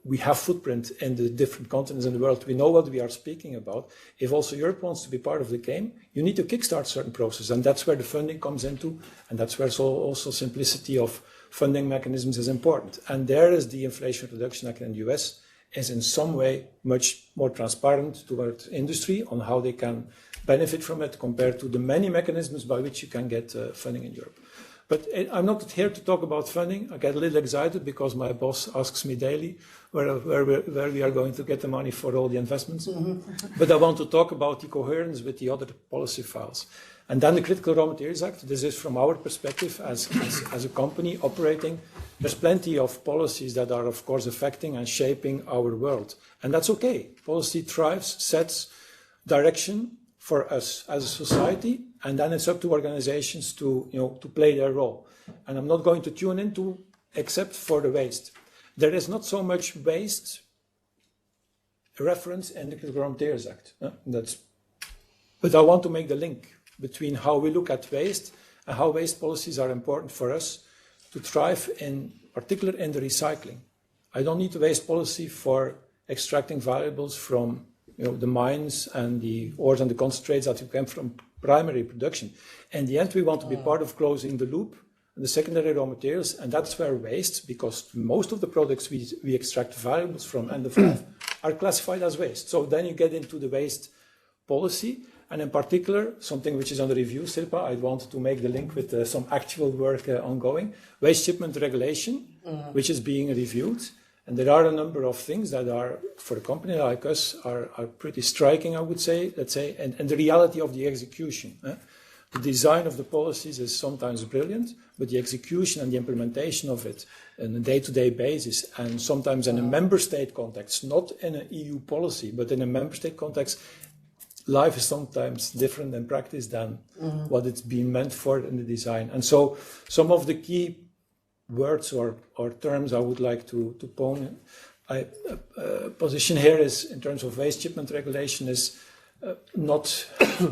we have footprint in the different continents in the world. We know what we are speaking about. If also Europe wants to be part of the game, you need to kickstart certain processes, and that's where the funding comes into, and that's where also simplicity of funding mechanisms is important. And there is the Inflation Reduction Act in the US is in some way much more transparent towards industry on how they can benefit from it compared to the many mechanisms by which you can get funding in Europe. But I'm not here to talk about funding. I get a little excited because my boss asks me daily where we are going to get the money for all the investments. But I want to talk about the coherence with the other policy files. And then the Critical Raw Materials Act, this is from our perspective as a company operating. There's plenty of policies that are, of course, affecting and shaping our world. And that's okay. Policy thrives, sets direction for us as a society, and then it's up to organizations to play their role. And I'm not going to tune into except for the waste. There is not so much waste reference in the Critical Raw Materials Act. But I want to make the link. between how we look at waste and how waste policies are important for us to thrive, in particular in the recycling. I don't need a waste policy for extracting valuables from the mines and the ores and the concentrates that come from primary production. In the end, we want to be part of closing the loop and the secondary raw materials, and that's where waste, because most of the products we extract valuables from end of life are classified as waste. So then you get into the waste policy, and in particular, something which is under review, Sirpa, I want to make the link with some actual work ongoing, waste shipment regulation, which is being reviewed. And there are a number of things that are, for a company like us, are pretty striking, I would say, let's say, and the reality of the execution. The design of the policies is sometimes brilliant, but the execution and the implementation of it on a day-to-day basis, and sometimes in a member state context, not in an EU policy, but in a member state context, life is sometimes different in practice than what it's been meant for in the design. And so some of the key words or terms I would like to position here is, in terms of waste shipment regulation, is not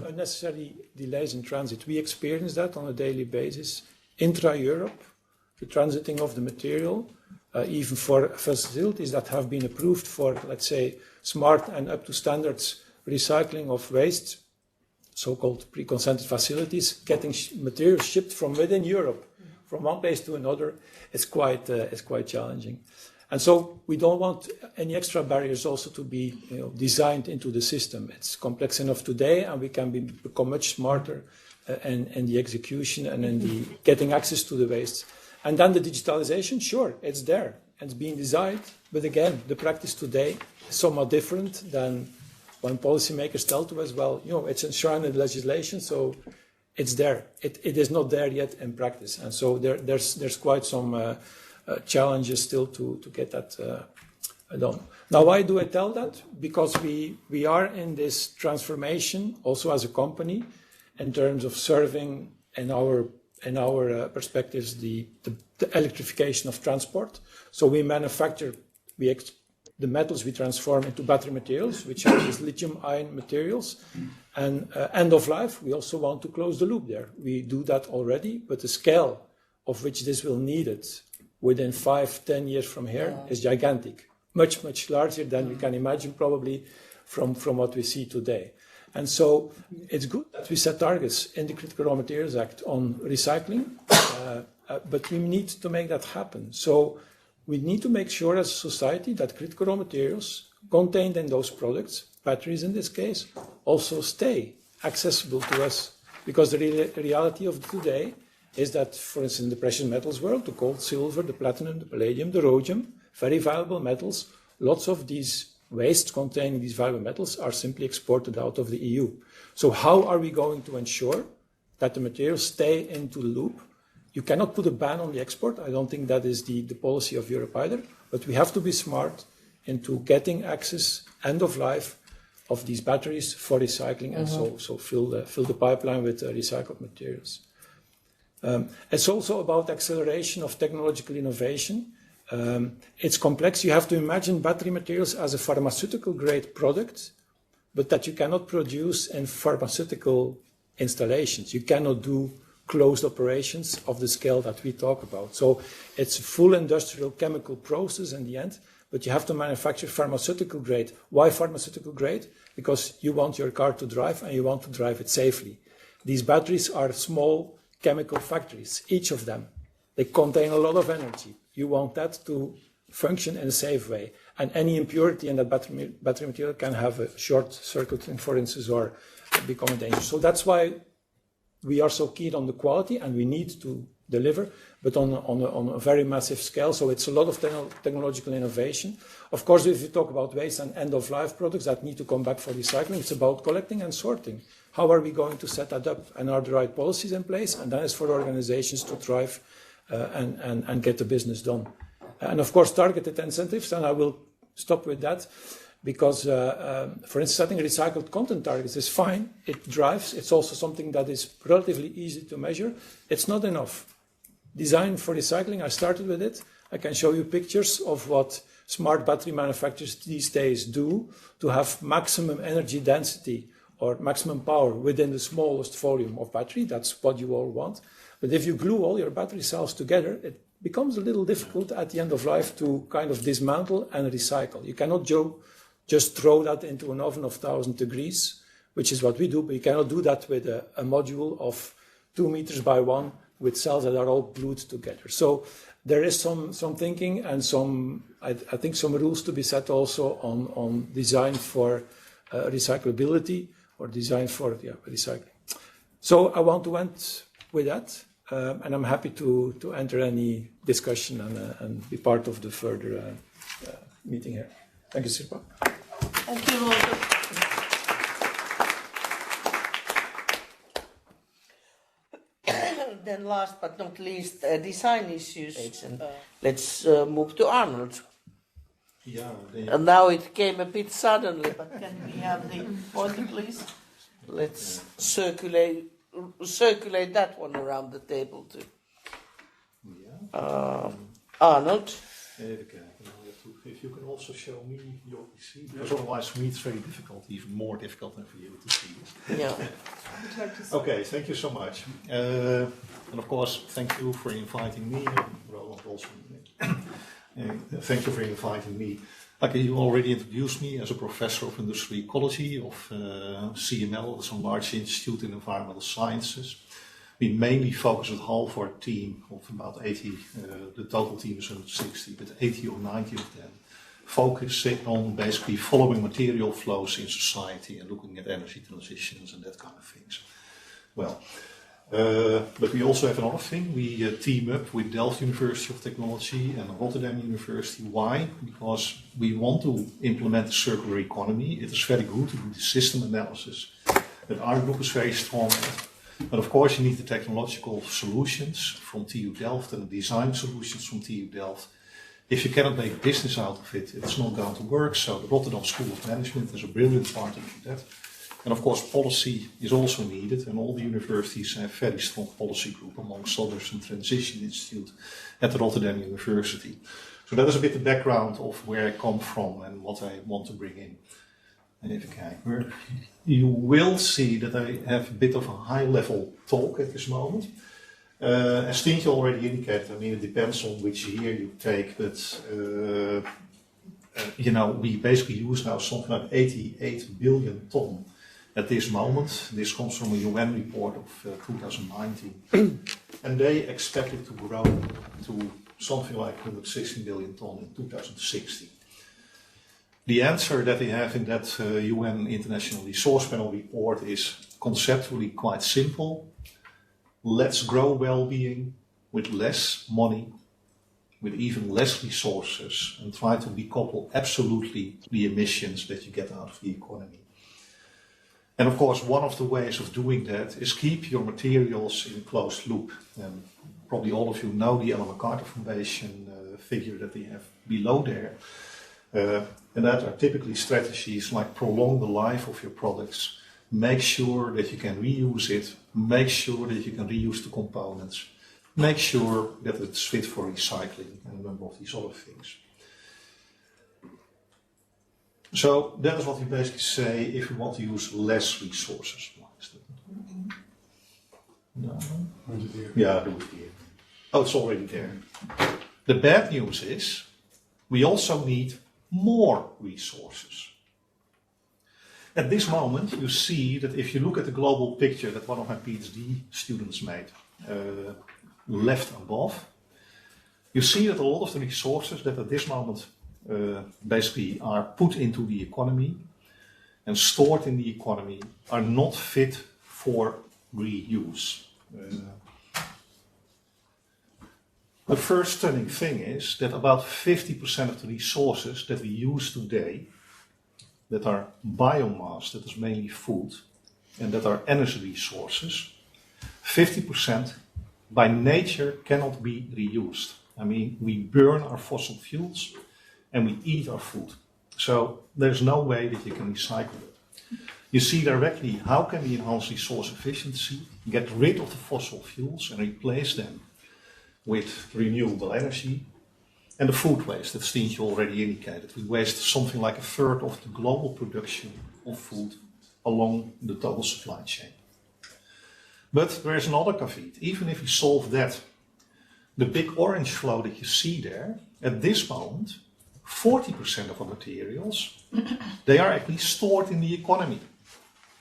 unnecessary delays in transit. We experience that on a daily basis. Intra-Europe, the transiting of the material, even for facilities that have been approved for, let's say, smart and up to standards recycling of waste, so-called pre-consented facilities, getting materials shipped from within Europe, from one place to another, is quite challenging. And so we don't want any extra barriers also to be designed into the system. It's complex enough today, and we can become much smarter in the execution and in the getting access to the waste. And then the digitalization, sure, it's there. It's being designed, but again, the practice today is somewhat different than when policymakers tell to us, well, it's enshrined in legislation, so it's there. It is not there yet in practice. And so there's quite some challenges still to get that done. Now, why do I tell that? Because we are in this transformation also as a company in terms of serving in our perspectives the electrification of transport. So we manufacture the metals we transform into battery materials, which are these lithium-ion materials. And end of life, we also want to close the loop there. We do that already, but the scale of which this will need it within 5-10 years from here is gigantic, much, much larger than we can imagine probably from what we see today. And so it's good that we set targets in the Critical Raw Materials Act on recycling, but we need to make that happen. So we need to make sure as a society that critical raw materials contained in those products, batteries in this case, also stay accessible to us. Because the reality of today is that, for instance, in the precious metals world, the gold, silver, the platinum, the palladium, the rhodium, very valuable metals, lots of these wastes containing these valuable metals are simply exported out of the EU. So how are we going to ensure that the materials stay into the loop? You cannot put a ban on the export. I don't think that is the policy of Europe either. But we have to be smart into getting access, end of life, of these batteries for recycling, and so fill the pipeline with recycled materials. It's also about acceleration of technological innovation. It's complex. You have to imagine battery materials as a pharmaceutical-grade product, but that you cannot produce in pharmaceutical installations. You cannot do closed operations of the scale that we talk about. So it's a full industrial chemical process in the end, but you have to manufacture pharmaceutical grade. Why pharmaceutical grade? Because you want your car to drive and you want to drive it safely. These batteries are small chemical factories, each of them. They contain a lot of energy. You want that to function in a safe way. And any impurity in that battery material can have a short circuiting, for instance, or become a danger. So that's why we are so keen on the quality, and we need to deliver, but on a very massive scale. So it's a lot of technological innovation. Of course, if you talk about waste and end-of-life products that need to come back for recycling, it's about collecting and sorting. How are we going to set that up? And are the right policies in place? And then it's for organizations to thrive and get the business done. And of course, targeted incentives, and I will stop with that. Because, for instance, setting recycled content targets is fine. It drives. It's also something that is relatively easy to measure. It's not enough. Design for recycling, I started with it. I can show you pictures of what smart battery manufacturers these days do to have maximum energy density or maximum power within the smallest volume of battery. That's what you all want. But if you glue all your battery cells together, it becomes a little difficult at the end of life to kind of dismantle and recycle. You cannot just throw that into an oven of 1,000 degrees, which is what we do, but you cannot do that with a module of 2 meters by 1 with cells that are all glued together. So there is some thinking and I think some rules to be set also on design for recyclability or design for recycling. So I want to end with that, and I'm happy to enter any discussion and be part of the further meeting here. Thank you, Sirpa. Thank you, Roland. Then last but not least, design issues. And let's move to Arnold. Yeah, And now it came a bit suddenly, but can we have the pointer, please? Let's circulate that one around the table too. yeah. Arnold. Even kijken. If you can also show me your PC, because otherwise for me it's very difficult, even more difficult than for you to see it. Yeah. Okay, thank you so much. And of course, thank you for inviting me, Roland also. Thank you for inviting me. Okay, you already introduced me as a professor of industrial ecology of CML, that's a large institute in environmental sciences. We mainly focus at half our team of about 80, the total team is 160, but 80 or 90 of them focusing on basically following material flows in society and looking at energy transitions and that kind of things. Well, but we also have another thing. We team up with Delft University of Technology and Rotterdam University. Why? Because we want to implement a circular economy. It is very good to do the system analysis that our group is very strong at. But of course you need the technological solutions from TU Delft and the design solutions from TU Delft. If you cannot make business out of it, it's not going to work. So the Rotterdam School of Management is a brilliant partner for that. And of course policy is also needed, and all the universities have a very strong policy group, amongst others a transition institute at the Rotterdam University. So that is a bit the background of where I come from and what I want to bring in. And even kijken, you will see that I have a bit of a high-level talk at this moment. As Stientje already indicated, I mean, it depends on which year you take, but you know, we basically use now something like 88 billion ton at this moment. This comes from a UN report of 2019, and they expect it to grow to something like 116 billion ton in 2060. The answer that they have in that UN International Resource Panel report is conceptually quite simple. Let's grow well-being with less money, with even less resources, and try to decouple absolutely the emissions that you get out of the economy. And of course, one of the ways of doing that is keep your materials in closed loop. And probably all of you know the Ellen MacArthur Foundation figure that they have below there. And that are typically strategies like prolong the life of your products, make sure that you can reuse it, make sure that you can reuse the components, make sure that it's fit for recycling and a number of these other things. So that is what we basically say if you want to use less resources. No. Yeah, do it here. Oh, it's already there. The bad news is we also need more resources. At this moment, you see that if you look at the global picture that one of my PhD students made, left above, you see that a lot of the resources that at this moment basically are put into the economy and stored in the economy are not fit for reuse. The first stunning thing is that about 50% of the resources that we use today, that are biomass, that is mainly food, and that are energy resources, 50% by nature cannot be reused. I mean, we burn our fossil fuels and we eat our food. So there's no way that you can recycle it. You see directly how can we enhance resource efficiency, get rid of the fossil fuels and replace them with renewable energy, and the food waste that Stientje already indicated. We waste something like a third of the global production of food along the total supply chain. But there is another caveat. Even if we solve that, the big orange flow that you see there, at this moment, 40% of our materials, they are actually stored in the economy.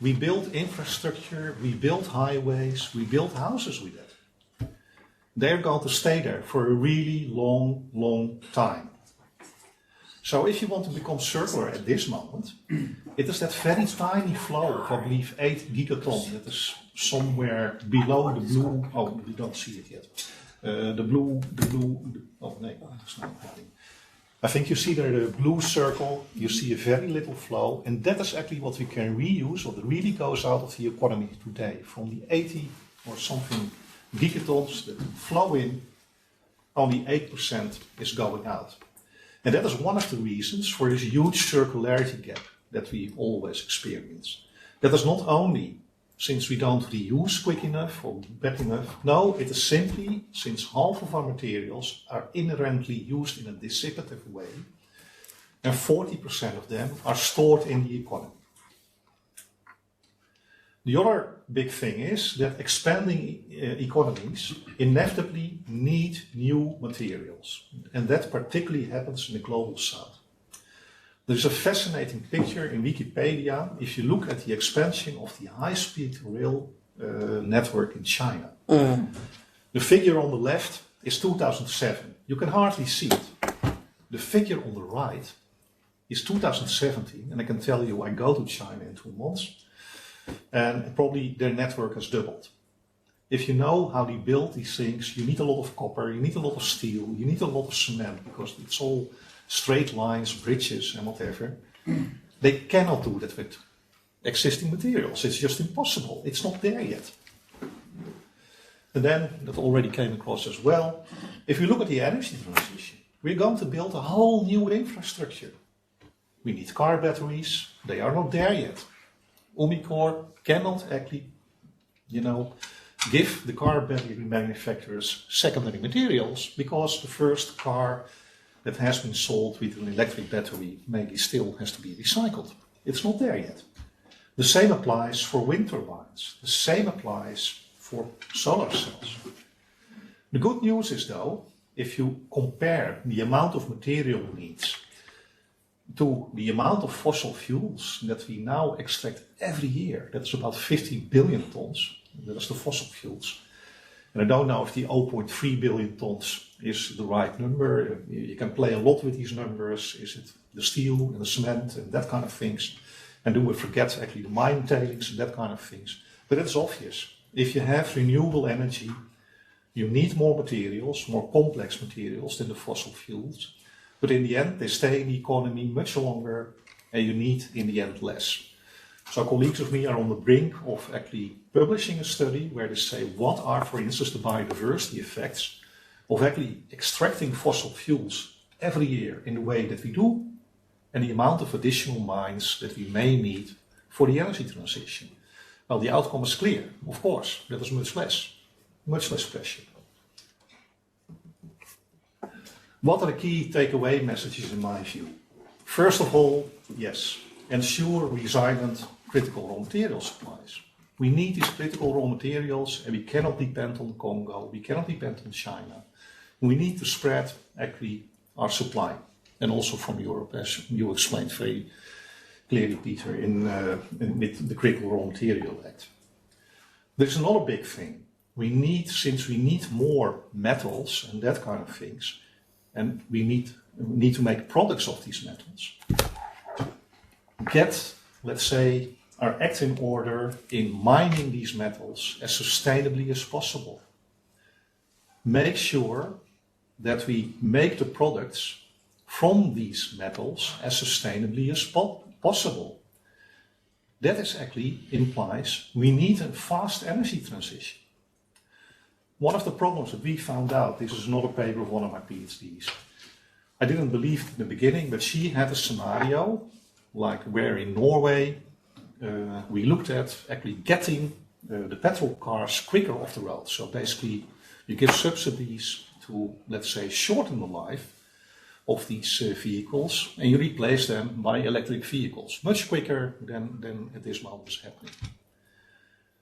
We build infrastructure, we build highways, we build houses with that. They're going to stay there for a really long, long time. So if you want to become circular at this moment, it is that very tiny flow of, I believe, 8 gigaton that is somewhere below the blue, oh, we don't see it yet. Oh no, that's not happening. I think you see there the blue circle, you see a very little flow, and that is actually what we can reuse, what really goes out of the economy today. From the 80 or something gigatons that flow in, only 8% is going out. And that is one of the reasons for this huge circularity gap that we always experience. That is not only since we don't reuse quick enough or back enough. No, it is simply since half of our materials are inherently used in a dissipative way, and 40% of them are stored in the economy. The other big thing is that expanding economies inevitably need new materials, and that particularly happens in the global south. There's a fascinating picture in Wikipedia if you look at the expansion of the high-speed rail network in China. The figure on the left is 2007. You can hardly see it. The figure on the right is 2017, and I can tell you I go to China in 2 months, and probably their network has doubled. If you know how they build these things, you need a lot of copper, you need a lot of steel, you need a lot of cement, because it's all straight lines, bridges and whatever. They cannot do that with existing materials. It's just impossible. It's not there yet. And then, that already came across as well, if you look at the energy transition, we're going to build a whole new infrastructure. We need car batteries. They are not there yet. Umicore cannot actually, give the car battery manufacturers secondary materials, because the first car that has been sold with an electric battery maybe still has to be recycled. It's not there yet. The same applies for wind turbines. The same applies for solar cells. The good news is, though, if you compare the amount of material needs to the amount of fossil fuels that we now extract every year, that's about 50 billion tons, that is the fossil fuels. And I don't know if the 0.3 billion tons is the right number. You can play a lot with these numbers. Is it the steel and the cement and that kind of things? And do we forget actually the mine tailings and that kind of things? But it's obvious. If you have renewable energy, you need more materials, more complex materials than the fossil fuels. But in the end, they stay in the economy much longer, and you need, in the end, less. So colleagues of me are on the brink of actually publishing a study where they say what are, for instance, the biodiversity effects of actually extracting fossil fuels every year in the way that we do, and the amount of additional mines that we may need for the energy transition. Well, the outcome is clear, of course. That is much less pressure. What are the key takeaway messages in my view? First of all, yes, ensure resilient critical raw material supplies. We need these critical raw materials, and we cannot depend on Congo, we cannot depend on China. We need to spread actually our supply, and also from Europe, as you explained very clearly, Peter, with the Critical Raw Material Act. There's another big thing. Since we need more metals and that kind of things, and we need to make products of these metals, get, let's say, our act in order in mining these metals as sustainably as possible. Make sure that we make the products from these metals as sustainably as possible. That is actually implies we need a fast energy transition. One of the problems that we found out, this is another paper of one of my PhDs. I didn't believe it in the beginning, but she had a scenario like where in Norway we looked at actually getting the petrol cars quicker off the road. So basically you give subsidies to, let's say, shorten the life of these vehicles, and you replace them by electric vehicles, much quicker than at this moment is happening.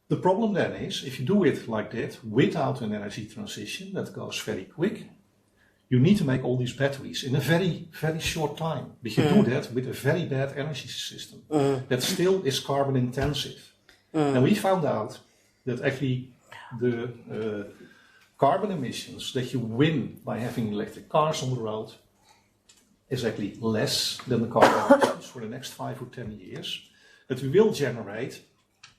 The problem then is, if you do it like that, without an energy transition that goes very quick, you need to make all these batteries in a very, very short time. But you do that with a very bad energy system that still is carbon intensive. And we found out that actually the carbon emissions that you win by having electric cars on the road is actually less than the carbon emissions for the next 5 or 10 years that we will generate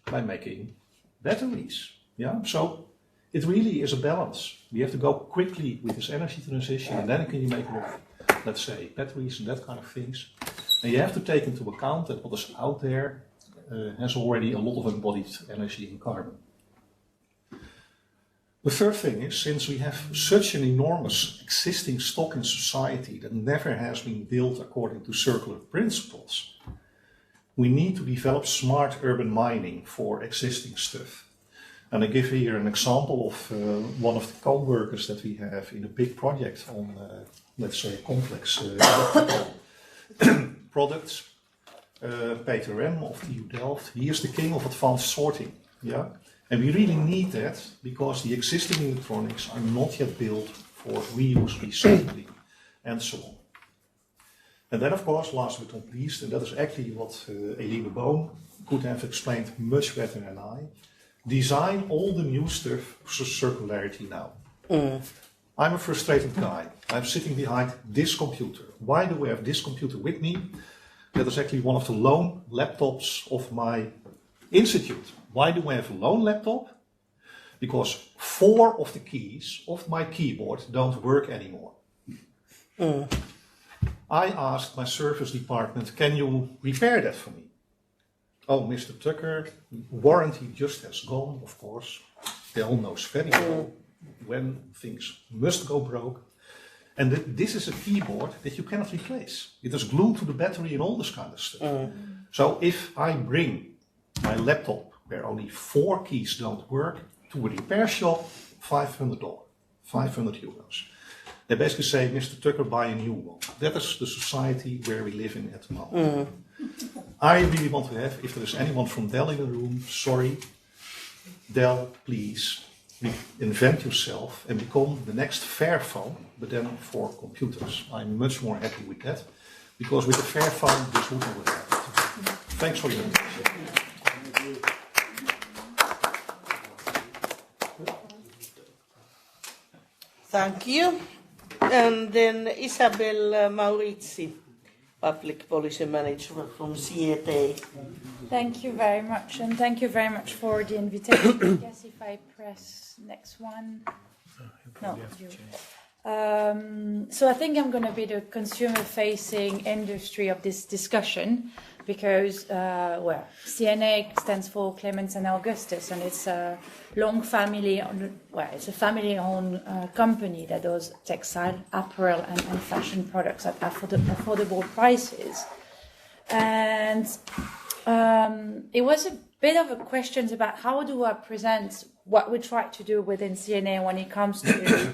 by making batteries. Yeah, so it really is a balance. We have to go quickly with this energy transition, and then can you make more, let's say, batteries and that kind of things. And you have to take into account that what is out there has already a lot of embodied energy in carbon. The third thing is, since we have such an enormous existing stock in society that never has been built according to circular principles, we need to develop smart urban mining for existing stuff. And I give here an example of one of the co-workers that we have in a big project on, let's say, complex electrical products. Peter Rem of TU Delft, he is the king of advanced sorting. Yeah? And we really need that because the existing electronics are not yet built for reuse, recycling, and so on. And then, of course, last but not least, and that is actually what Eline Boom could have explained much better than I, design all the new stuff for circularity now. I'm a frustrated guy. I'm sitting behind this computer. Why do I have this computer with me? That is actually one of the lone laptops of my institute. Why do I have a lone laptop? Because 4 of the keys of my keyboard don't work anymore. I asked my service department, can you repair that for me? Oh, Mr. Tucker, warranty just has gone, of course. Dell knows very well when things must go broke. And this is a keyboard that you cannot replace. It is glued to the battery and all this kind of stuff. So if I bring my laptop where only 4 keys don't work to a repair shop, $500, 500 euros. They basically say, Mr. Tucker, buy a new one. That is the society where we live in at the moment. I really want to have, if there is anyone from Dell in the room, sorry, Dell, please, invent yourself and become the next Fairphone, but then for computers. I'm much more happy with that, because with the Fairphone, this would not happen. Thanks for your attention. Thank you. And then Isabel Maurizi, Public Policy Manager from CET. Thank you very much, and thank you very much for the invitation. I guess if I press next one. No, you. So I think I'm going to be the consumer-facing industry of this discussion because, well, CNA stands for Clemens and Augustus, and it's a long family, well, it's a family-owned company that does textile, apparel, and fashion products at affordable prices. And it was a bit of a question about how do I present what we try to do within CNA when it comes to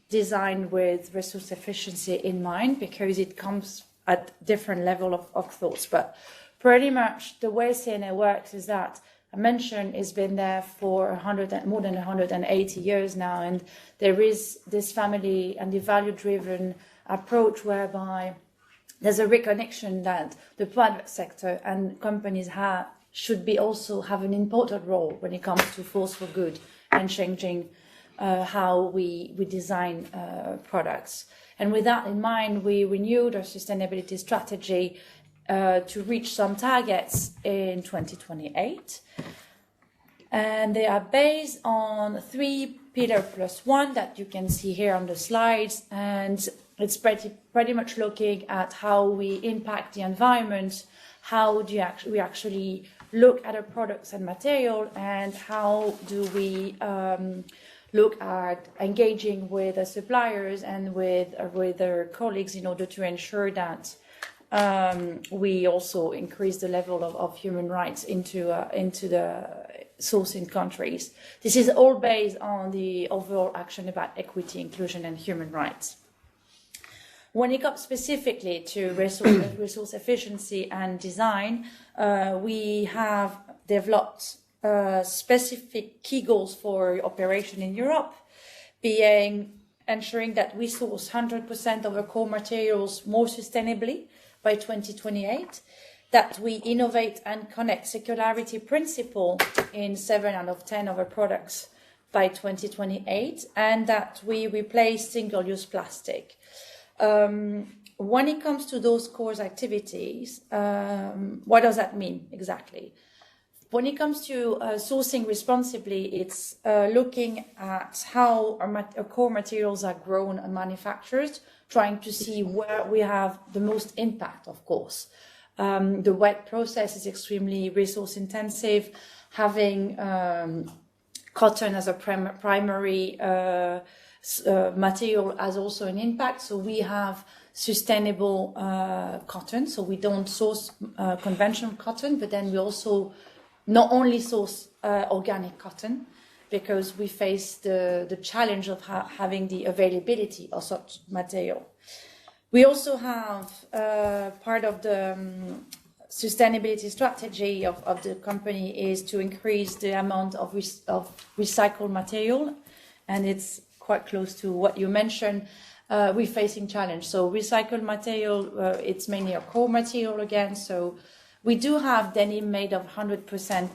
design with resource efficiency in mind, because it comes at different level of thoughts. But pretty much the way CNA works is that I mentioned it's been there for more than 180 years now, and there is this family and the value-driven approach whereby there's a recognition that the private sector and companies should be also have an important role when it comes to force for good and changing how we design products. And with that in mind, we renewed our sustainability strategy to reach some targets in 2028. And they are based on 3 pillars plus 1 that you can see here on the slides. And it's pretty much looking at how we impact the environment, how do we actually look at our products and material, and how do we look at engaging with the suppliers and with their colleagues in order to ensure that we also increase the level of human rights into the sourcing countries. This is all based on the overall action about equity, inclusion, and human rights. When it comes specifically to resource efficiency and design, we have developed specific key goals for operation in Europe, being ensuring that we source 100% of our core materials more sustainably by 2028, that we innovate and connect circularity principle in 7 out of 10 of our products by 2028, and that we replace single-use plastic. When it comes to those core activities, what does that mean exactly? When it comes to sourcing responsibly, it's looking at how our core materials are grown and manufactured, trying to see where we have the most impact, of course. The wet process is extremely resource intensive. Having cotton as a primary material has also an impact. So we have sustainable cotton. So we don't source conventional cotton, but then we also not only source organic cotton, because we face the challenge of having the availability of such material. We also have part of the sustainability strategy of the company is to increase the amount of recycled material, and it's quite close to what you mentioned. We're facing challenge. So recycled material, it's mainly a core material again. So we do have denim made of 100%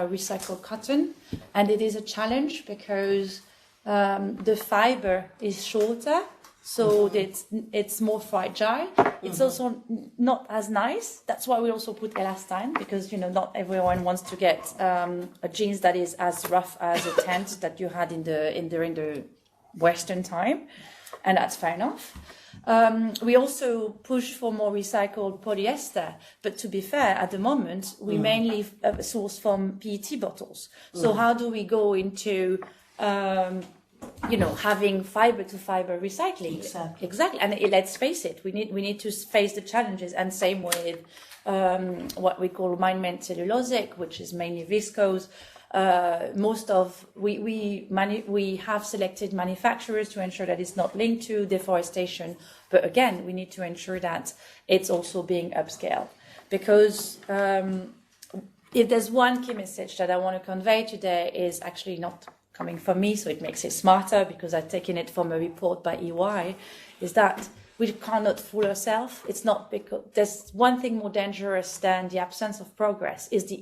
recycled cotton, and it is a challenge because the fiber is shorter, so it's more fragile. It's also not as nice. That's why we also put elastane, because not everyone wants to get a jeans that is as rough as a tent that you had during the Western time, and that's fair enough. We also push for more recycled polyester, but to be fair, at the moment, we mainly source from PET bottles. So how do we go into, having fiber-to-fiber recycling? Exactly. And let's face it, we need to face the challenges. And same with what we call man-made cellulosic, which is mainly viscose. We have selected manufacturers to ensure that it's not linked to deforestation, but again, we need to ensure that it's also being upscaled, because if there's one key message that I want to convey today, is actually not coming from me, so it makes it smarter because I've taken it from a report by EY, is that we cannot fool ourselves. It's not because there's one thing more dangerous than the absence of progress is the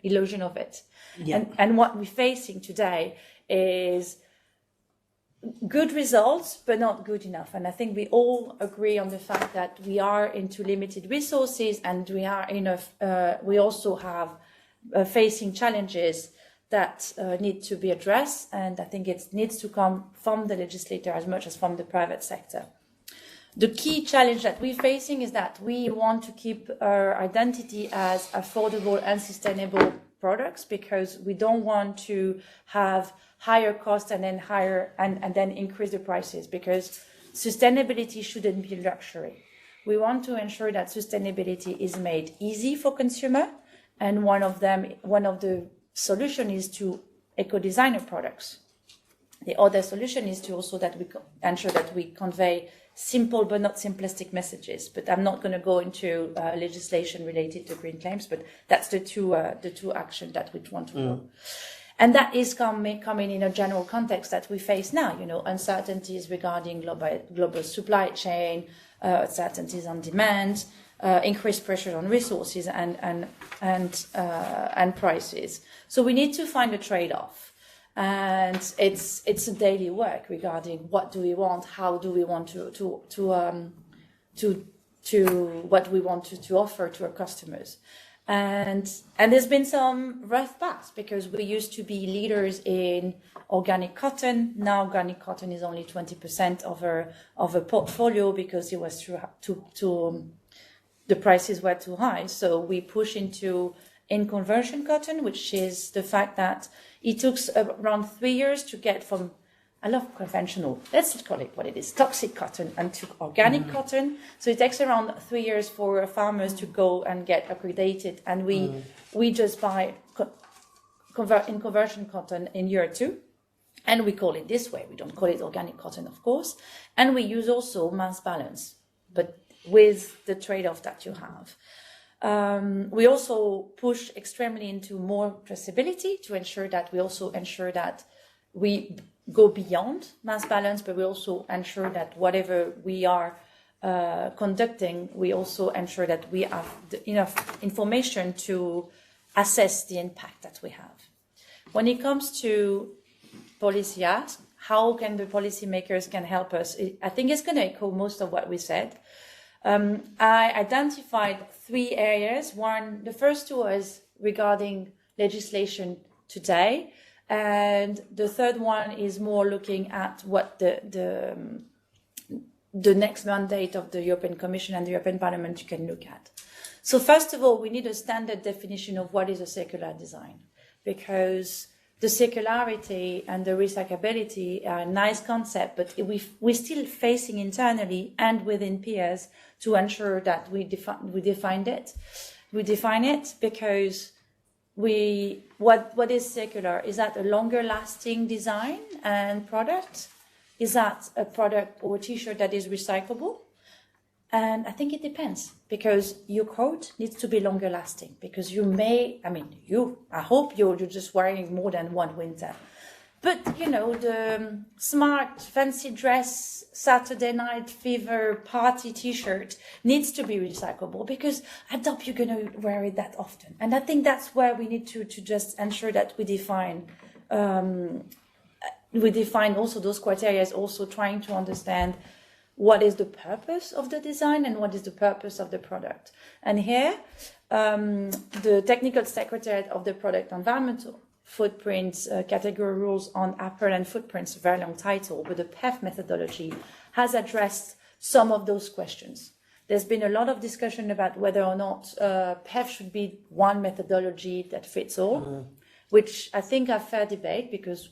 illusion of it. Yeah. And what we're facing today is good results, but not good enough. And I think we all agree on the fact that we are into limited resources, and we also have facing challenges that need to be addressed. And I think it needs to come from the legislator as much as from the private sector. The key challenge that we're facing is that we want to keep our identity as affordable and sustainable products, because we don't want to have higher costs and then increase the prices, because sustainability shouldn't be a luxury. We want to ensure that sustainability is made easy for consumer, and one of the solution is to eco-designer products. The other solution is to also that we ensure that we convey simple but not simplistic messages. But I'm not going to go into legislation related to green claims, but that's the two actions that we want to do. And that is coming in a general context that we face now, uncertainties regarding global supply chain, uncertainties on demand, increased pressure on resources and prices. So we need to find a trade-off. And it's a daily work regarding what do we want, how do we want to what we want to offer to our customers, and there's been some rough paths, because we used to be leaders in organic cotton. Now organic cotton is only 20% of a portfolio, because it was the prices were too high. So we push into in-conversion cotton, which is the fact that it took around 3 years to get from, I love conventional, let's call it what it is, toxic cotton, and to organic cotton. So it takes around 3 years for farmers to go and get accredited. And we just buy in-conversion cotton in year 2. And we call it this way. We don't call it organic cotton, of course. And we use also mass balance. but with the trade-off that you have. We also push extremely into more traceability to ensure that we go beyond mass balance, but we also ensure that whatever we are conducting, we also ensure that we have enough information to assess the impact that we have. When it comes to policy ask, how can the policymakers can help us? I think it's going to echo most of what we said. I identified 3 areas. The first 2 is regarding legislation today, and the third one is more looking at what the next mandate of the European Commission and the European Parliament can look at. So first of all, we need a standard definition of what is a circular design, because the circularity and the recyclability are a nice concept, but we're still facing internally and within peers to ensure that we define it. We define it because what is circular? Is that a longer lasting design and product? Is that a product or a t-shirt that is recyclable? And I think it depends, because your coat needs to be longer lasting, because I hope you're just wearing more than one winter. But, the smart, fancy dress, Saturday night fever party t-shirt needs to be recyclable, because I doubt you're going to wear it that often. And I think that's where we need to just ensure that we define also those criteria, also trying to understand what is the purpose of the design and what is the purpose of the product. And here, the technical secretariat of the product environmental footprints category rules on apparel and footprints, a very long title, but the PEF methodology has addressed some of those questions. There's been a lot of discussion about whether or not PEF should be one methodology that fits all, which I think a fair debate, because,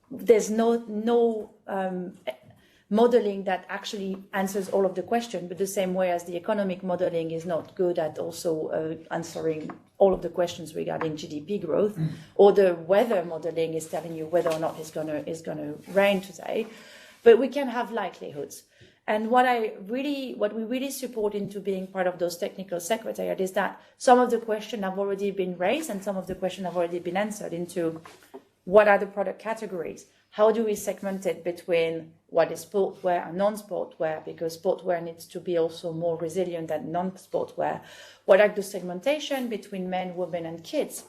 there's no modeling that actually answers all of the questions, but the same way as the economic modeling is not good at also answering all of the questions regarding GDP growth, or the weather modeling is telling you whether or not it's gonna rain today. But we can have likelihoods. And what we really support into being part of those technical secretariat is that some of the questions have already been raised and some of the questions have already been answered into what are the product categories? How do we segment it between what is sportwear and non-sportwear? Because sportwear needs to be also more resilient than non-sportwear. What are the segmentation between men, women, and kids?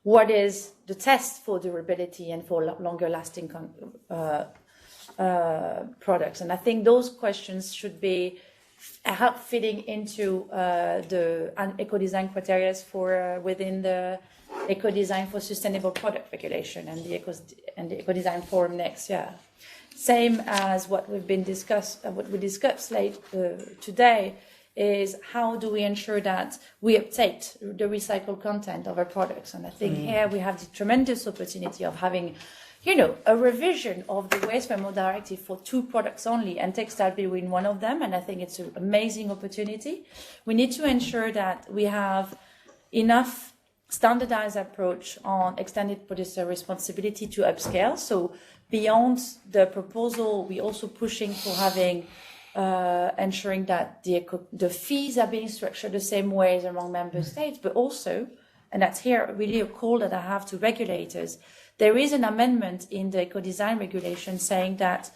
What is the test for durability and for longer-lasting products? And I think those questions should be help fitting into the eco-design criteria for within the eco-design for sustainable product regulation and the eco-design forum next year. Same as what we discussed today is how do we ensure that we update the recycled content of our products. And I think here we have the tremendous opportunity of having a revision of the Waste Framework Directive for 2 products only, and textile being one of them. And I think it's an amazing opportunity. We need to ensure that we have enough standardized approach on extended producer responsibility to upscale. So beyond the proposal, we're also pushing for having ensuring that the fees are being structured the same ways among member states, but also, and that's here really a call that I have to regulators, there is an amendment in the eco-design regulation saying that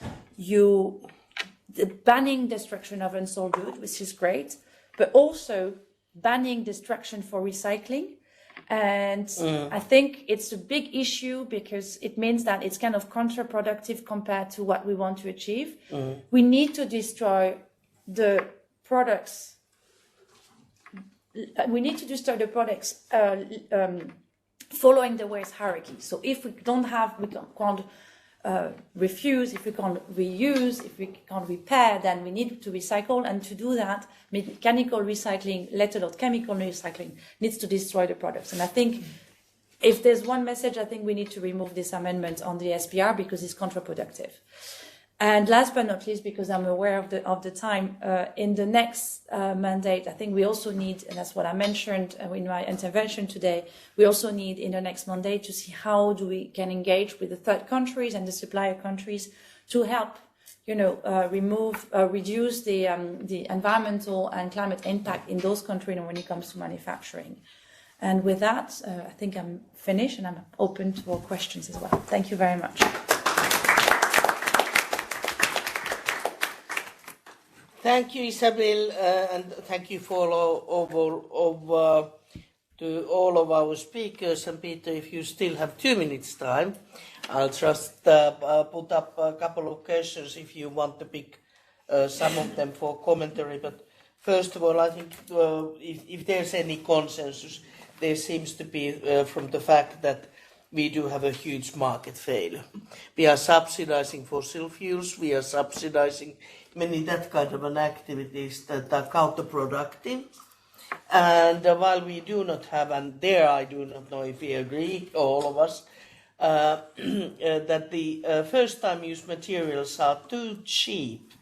banning destruction of unsold goods, which is great, but also banning destruction for recycling. And I think it's a big issue because it means that it's kind of counterproductive compared to what we want to achieve. We need to destroy the products. We need to destroy the products following the waste hierarchy. So if we can't refuse, if we can't reuse, if we can't repair, then we need to recycle. And to do that, mechanical recycling, let alone chemical recycling, needs to destroy the products. And I think if there's one message, I think we need to remove this amendment on the SPR because it's counterproductive. And last but not least, because I'm aware of the time, in the next mandate, I think we also need, and that's what I mentioned in my intervention today, we also need in the next mandate to see how we can engage with the third countries and the supplier countries to help reduce the environmental and climate impact in those countries when it comes to manufacturing. And with that, I think I'm finished and I'm open to questions as well. Thank you very much. Thank you, Isabel, and thank you for to all of our speakers. And Peter, if you still have 2 minutes time, I'll just put up a couple of questions if you want to pick some of them for commentary. But first of all, I think if there's any consensus, there seems to be from the fact that we do have a huge market failure. We are subsidizing fossil fuels, we are subsidizing many that kind of an activities that are counterproductive. And while we do not have, and there I do not know if we agree, all of us, that the first-time use materials are too cheap,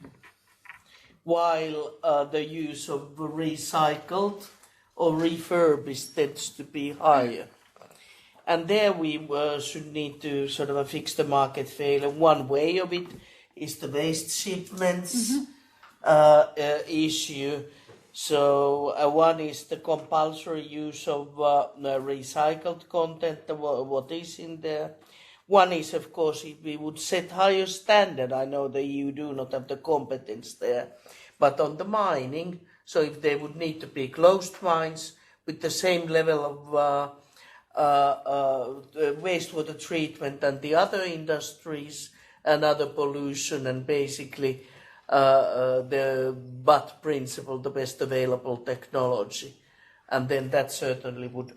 while the use of recycled or refurbished tends to be higher. And there we should need to sort of fix the market failure. One way of it is the waste shipments issue. So one is the compulsory use of recycled content, what is in there. One is, of course, if we would set higher standard. I know the EU do not have the competence there, but on the mining, so if there would need to be closed mines with the same level of wastewater treatment and the other industries and other pollution, and basically the BUT principle, the best available technology. And then that certainly would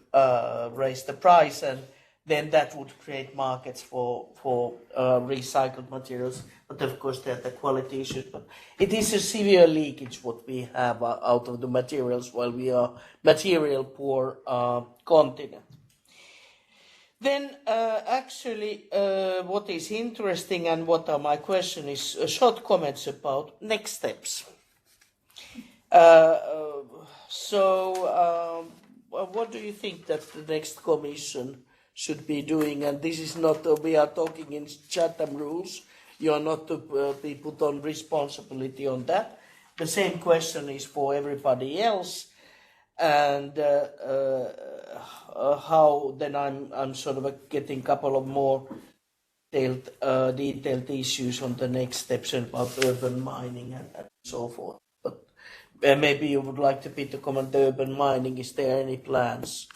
raise the price, and then that would create markets for recycled materials. But of course there are the quality issues. But it is a severe leakage what we have out of the materials while we are material poor continent. Then what is interesting and what are my question is short comments about next steps. What do you think that the next Commission should be doing? And this is not, we are talking in Chatham rules. You are not to be put on responsibility on that. The same question is for everybody else. And how then I'm sort of getting a couple of more detailed issues on the next steps about urban mining and so forth. But maybe you would like to Peter comment the urban mining. Is there any plans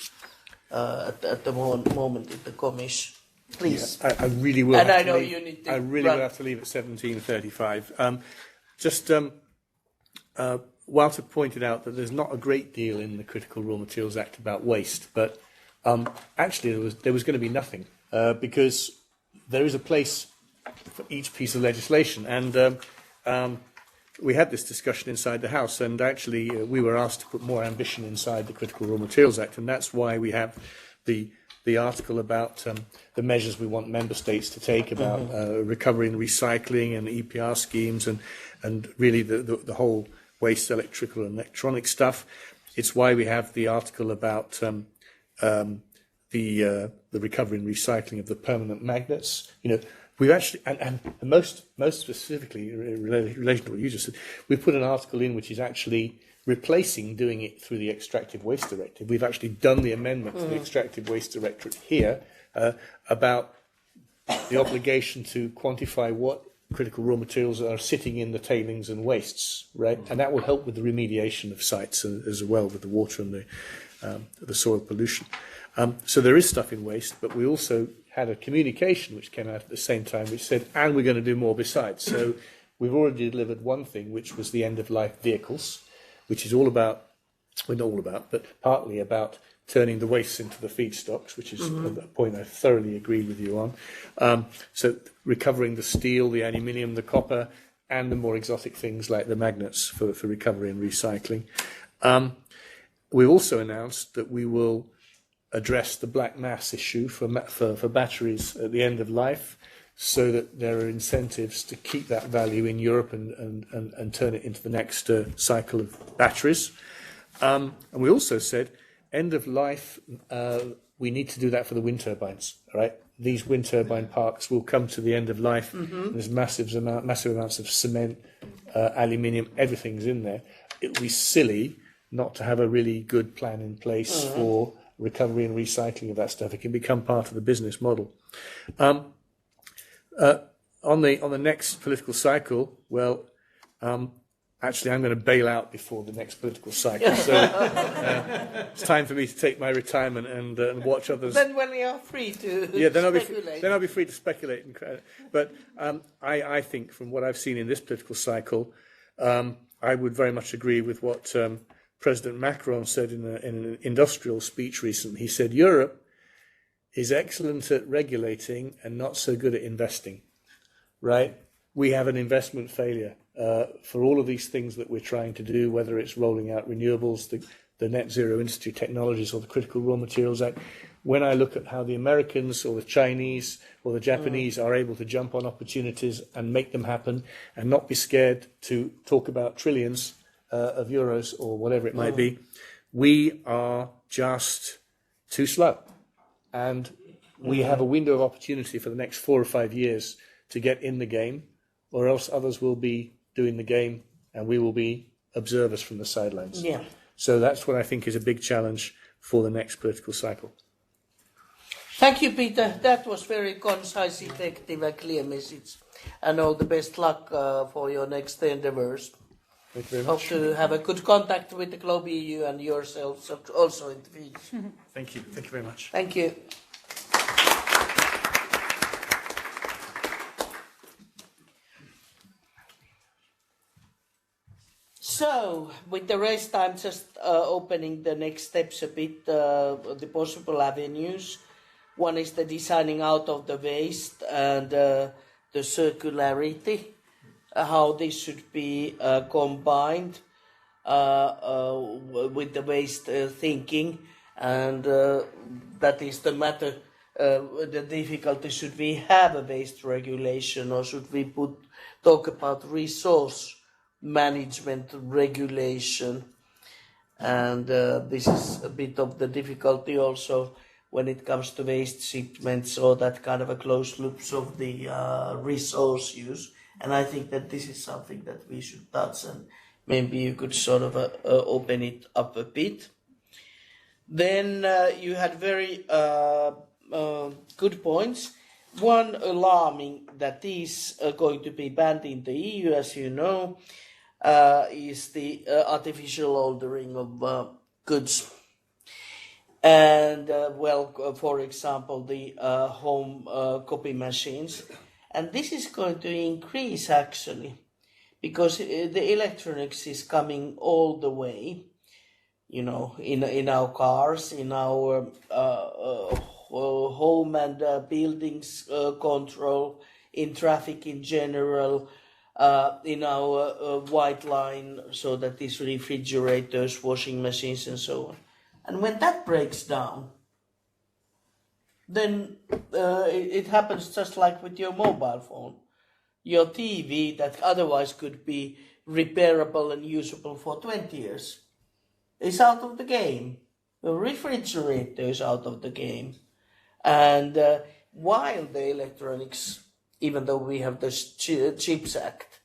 at the moment in the Commission? Please. Yeah, I really will. And have I know to leave. you need to. I really will have to leave at 17:35. Walter pointed out that there's not a great deal in the Critical Raw Materials Act about waste, but actually there was going to be nothing because there is a place for each piece of legislation, and we had this discussion inside the House, and actually we were asked to put more ambition inside the Critical Raw Materials Act, and that's why we have the article about the measures we want member states to take about recovery and recycling and EPR schemes and really the whole waste, electrical and electronic stuff. It's why we have the article about the recovery and recycling of the permanent magnets. You know, we've actually, and most specifically in relation to what you just said, we've put an article in which is actually replacing doing it through the Extractive Waste Directive. We've actually done the amendment to the Extractive Waste Directive here about the obligation to quantify what critical raw materials are sitting in the tailings and wastes, right? And that will help with the remediation of sites as well, with the water and the soil pollution. So there is stuff in waste, but we also had a communication which came out at the same time which said, and we're going to do more besides. So we've already delivered one thing, which was the end-of-life vehicles, which is all about, well, not all about, but partly about turning the wastes into the feedstocks, which is a point I thoroughly agree with you on. So recovering the steel, the aluminium, the copper, and the more exotic things like the magnets for recovery and recycling. We also announced that we will address the black mass issue for batteries at the end of life, so that there are incentives to keep that value in Europe and turn it into the next cycle of batteries. And we also said end-of-life we need to do that for the wind turbines, right? These wind turbine parks will come to the end of life. There's massive amounts of cement, aluminium, everything's in there. It would be silly not to have a really good plan in place for recovery and recycling of that stuff. It can become part of the business model. On the next political cycle, well, actually, I'm going to bail out before the next political cycle. So it's time for me to take my retirement and watch others. Then when you are free to speculate. Then I'll be free to speculate. But I think from what I've seen in this political cycle, I would very much agree with what President Macron said in an industrial speech recently. He said, Europe is excellent at regulating and not so good at investing, right? We have an investment failure for all of these things that we're trying to do, whether it's rolling out renewables, the net zero industry technologies, or the Critical Raw Materials Act. When I look at how the Americans or the Chinese or the Japanese are able to jump on opportunities and make them happen and not be scared to talk about trillions of euros or whatever it might be, we are just too slow. And we have a window of opportunity for the next 4 or 5 years to get in the game, or else others will be doing the game and we will be observers from the sidelines. Yeah. So that's what I think is a big challenge for the next political cycle. Thank you, Peter. That was very concise, effective, and clear message. And all the best luck for your next endeavours. Thank you very Hope much. to have a good contact with the Globe EU and yourselves also in the future. Thank you. Thank you very much. Thank you. So, with the rest, I'm just opening the next steps a bit, the possible avenues. One is the designing out of the waste and the circularity, how this should be combined with the waste thinking, and that is the matter. The difficulty: should we have a waste regulation, or should we talk about resource management regulation? And this is a bit of the difficulty also when it comes to waste shipments or that kind of a closed loops of the resource use. And I think that this is something that we should touch, and maybe you could sort of open it up a bit. Then you had very good points. One alarming that is going to be banned in the EU, as you know, is the artificial altering of goods. And, for example, the home copy machines. And this is going to increase, actually, because the electronics is coming all the way, you know, in our cars, in our home and buildings control, in traffic in general, in our white line, so that these refrigerators, washing machines and so on. And when that breaks down, then it happens just like with your mobile phone. Your TV that otherwise could be repairable and usable for 20 years is out of the game. The refrigerator is out of the game. And while the electronics, even though we have the Chips Act,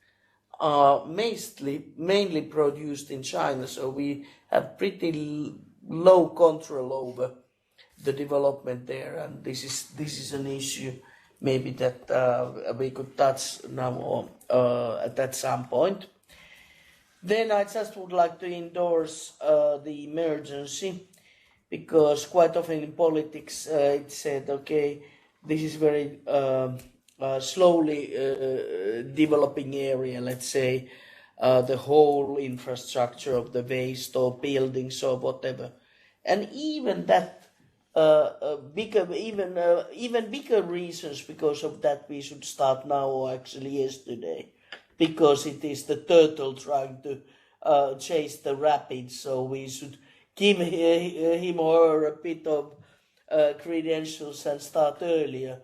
are mainly produced in China, so we have pretty low control over the development there, and this is an issue maybe that we could touch now at some point. Then I just would like to endorse the emergency, because quite often in politics it's said, okay, this is very slowly developing area, let's say, the whole infrastructure of the waste or buildings or whatever, and even that even bigger reasons because of that we should start now, or actually yesterday, because it is the turtle trying to chase the rapids, so we should give him or her a bit of credentials and start earlier.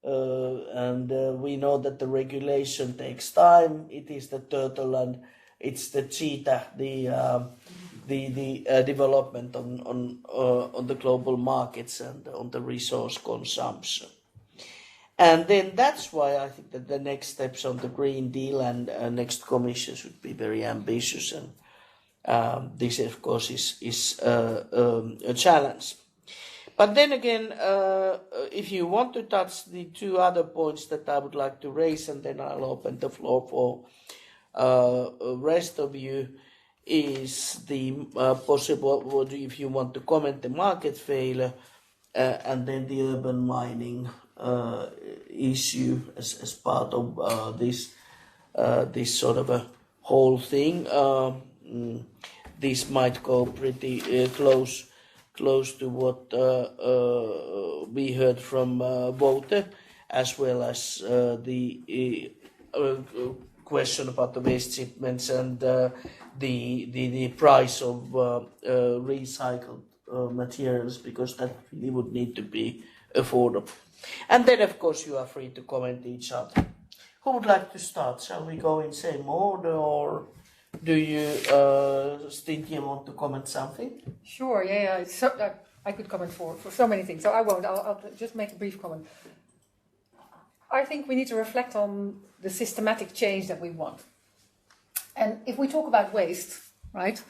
And we know that the regulation takes time. It is the turtle and it's the cheetah, the the development on the global markets and on the resource consumption. And then that's why I think that the next steps on the Green Deal and next Commission should be very ambitious, and this of course is a challenge. But then again, if you want to touch the two other points that I would like to raise, and then I'll open the floor for rest of you, is the possible, if you want to comment, the market failure, and then the urban mining issue as part of this sort of a whole thing. This might go pretty close to what we heard from Vote, as well as the question about the waste shipments and the price of recycled materials, because that really would need to be affordable. And then, of course, you are free to comment each other. Who would like to start? Shall we go in same order, or do you, Stintje, want to comment something? Sure, yeah. So, I could comment for so many things, so I won't. I'll just make a brief comment. I think we need to reflect on the systematic change that we want. And if we talk about waste, right,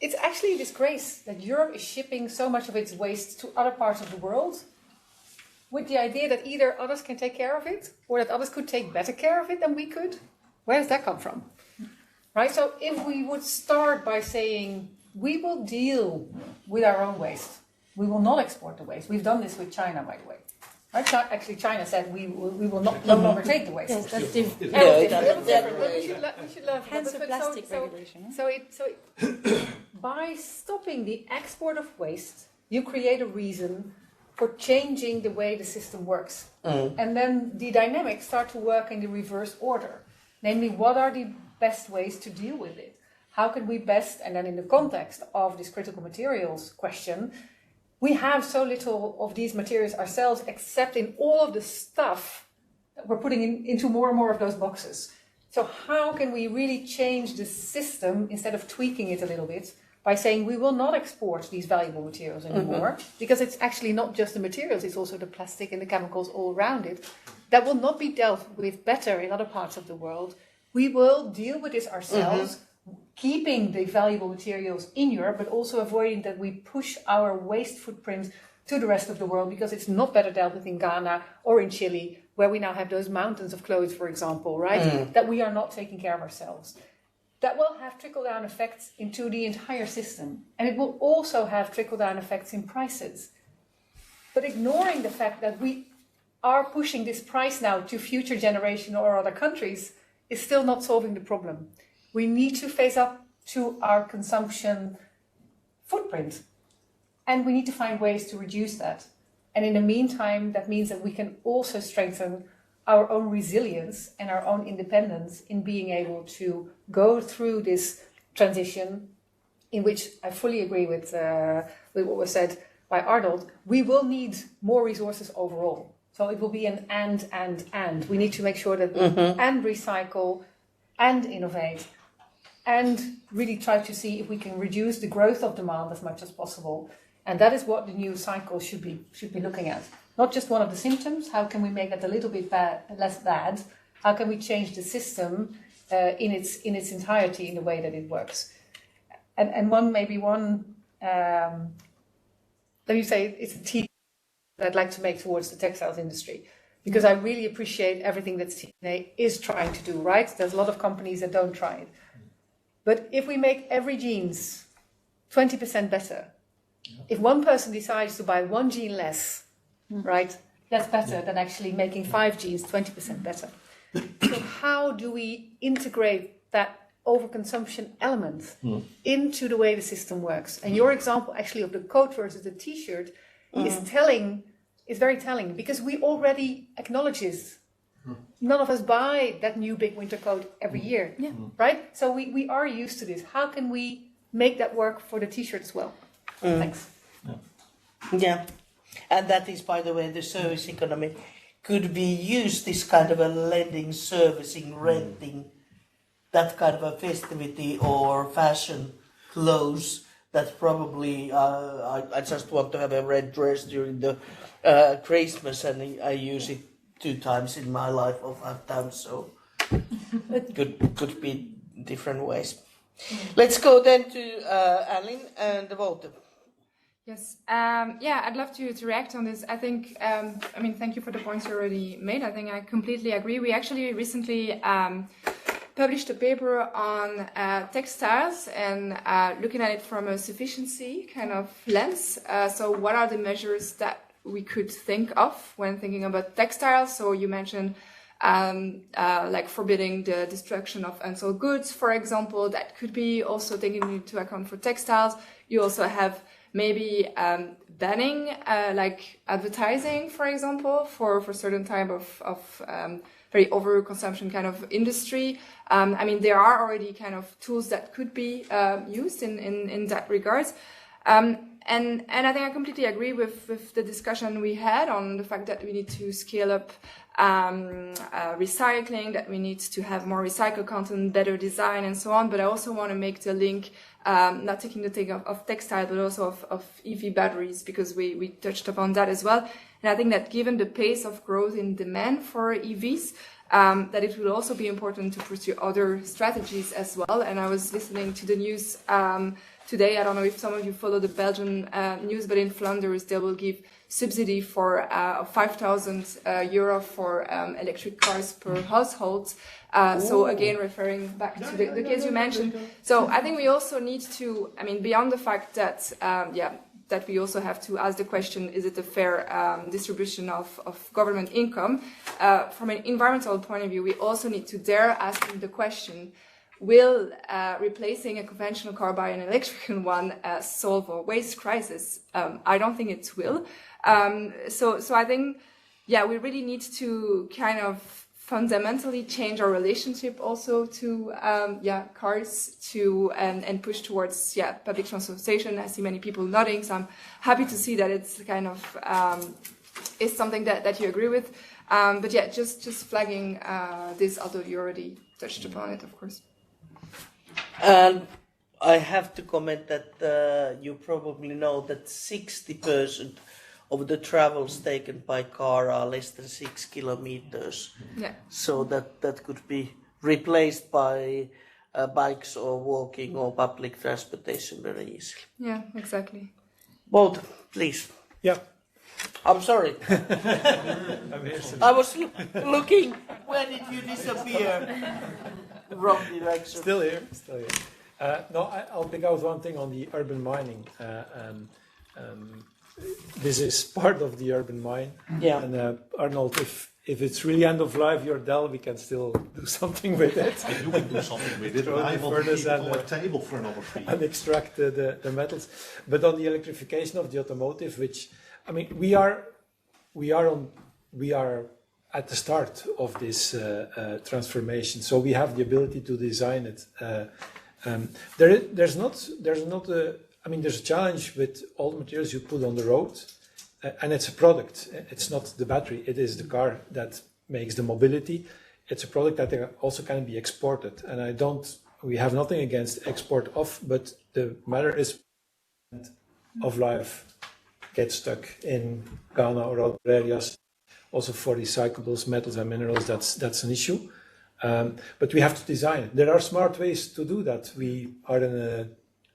it's actually a disgrace that Europe is shipping so much of its waste to other parts of the world with the idea that either others can take care of it or that others could take better care of it than we could. Where does that come from? Right? So if we would start by saying, we will deal with our own waste. We will not export the waste. We've done this with China, by the way. Right? Actually, China said we will no longer take the waste. Yes, that's different. We should learn from Hence that. the plastic regulation. So by stopping the export of waste, you create a reason for changing the way the system works. And then the dynamics start to work in the reverse order. Namely, what are the best ways to deal with it? How can we best, and then in the context of this critical materials question, we have so little of these materials ourselves, except in all of the stuff that we're putting into more and more of those boxes. So how can we really change the system instead of tweaking it a little bit by saying we will not export these valuable materials anymore, because it's actually not just the materials, it's also the plastic and the chemicals all around it that will not be dealt with better in other parts of the world. We will deal with this ourselves, keeping the valuable materials in Europe, but also avoiding that we push our waste footprint to the rest of the world, because it's not better dealt with in Ghana or in Chile, where we now have those mountains of clothes, for example, right? That we are not taking care of ourselves. That will have trickle-down effects into the entire system. And it will also have trickle-down effects in prices. But ignoring the fact that we are pushing this price now to future generations or other countries is still not solving the problem. We need to face up to our consumption footprint. And we need to find ways to reduce that. And in the meantime, that means that we can also strengthen our own resilience and our own independence in being able to go through this transition, in which I fully agree with what was said by Arnold. We will need more resources overall. So it will be an and. We need to make sure that we and recycle and innovate and really try to see if we can reduce the growth of demand as much as possible. And that is what the new cycle should be looking at. Not just one of the symptoms, how can we make that a little bit less bad? How can we change the system in its entirety in the way that it works? And one, let me say, it's a team that I'd like to make towards the textiles industry, because I really appreciate everything that CNA is trying to do, right? There's a lot of companies that don't try it. But if we make every jeans 20% better, if one person decides to buy one jean less, right, that's better than actually making 5 jeans 20% better. So how do we integrate that overconsumption element into the way the system works? And your example actually of the coat versus the t-shirt is very telling, because we already acknowledge this. None of us buy that new big winter coat every year, right? So we are used to this. How can we make that work for the t-shirt as well? Thanks. Yeah, and that is, by the way, the service economy could be used, this kind of a lending, servicing, renting, that kind of a festivity or fashion clothes. That probably I just want to have a red dress during the Christmas, and I use it 2 times in my life or 5 times. So could be different ways. Let's go then to Aline and the vote. Yes. I'd love to react on this. I think, thank you for the points you already made. I think I completely agree. We actually recently published a paper on textiles and looking at it from a sufficiency kind of lens. So what are the measures that we could think of when thinking about textiles? So you mentioned like forbidding the destruction of unsold goods, for example. That could be also taken into account for textiles. You also have maybe banning like advertising, for example, for certain type of very overconsumption kind of industry. There are already kind of tools that could be used in that regards. And I think I completely agree with the discussion we had on the fact that we need to scale up recycling, that we need to have more recycled content, better design, and so on. But I also want to make the link, not taking the thing of textile, but also of EV batteries, because we touched upon that as well. And I think that given the pace of growth in demand for EVs, that it will also be important to pursue other strategies as well. And I was listening to the news today. I don't know if some of you follow the Belgian news, but in Flanders they will give subsidy for 5,000 euro for electric cars per household. So again, referring back to the case you mentioned. So I think we also need to, beyond the fact that, that we also have to ask the question, is it a fair distribution of government income? From an environmental point of view, we also need to dare asking the question, will replacing a conventional car by an electric one solve a waste crisis? I don't think it will. So I think, we really need to kind of fundamentally change our relationship also to cars and push towards public transportation. I see many people nodding, so I'm happy to see that it's kind of is something that you agree with. But just flagging this, although you already touched upon it, of course. And I have to comment that you probably know that 60% of the travels taken by car are less than 6 kilometers. Yeah. So that could be replaced by bikes or walking or public transportation very easily. Yeah, exactly. Both, please. Yeah. I'm sorry. I'm here. I was looking. Where did you disappear? Wrong direction. Still here. I'll pick out one thing on the urban mining. This is part of the urban mine. Yeah. And Arnold, if it's really end of life, your Dell, we can still do something with it. You can do something with it. Throw I the will keep furnace it and, on the table for another 3 and extract the metals. But on the electrification of the automotive, which we are at the start of this transformation, so we have the ability to design it. There's a challenge with all the materials you put on the road, and it's a product. It's not the battery. It is the car that makes the mobility. It's a product that also can be exported. And we have nothing against export of, but the matter is of life gets stuck in Ghana or other areas. Also for recyclables, metals and minerals, that's an issue. But we have to design it. There are smart ways to do that. We are in a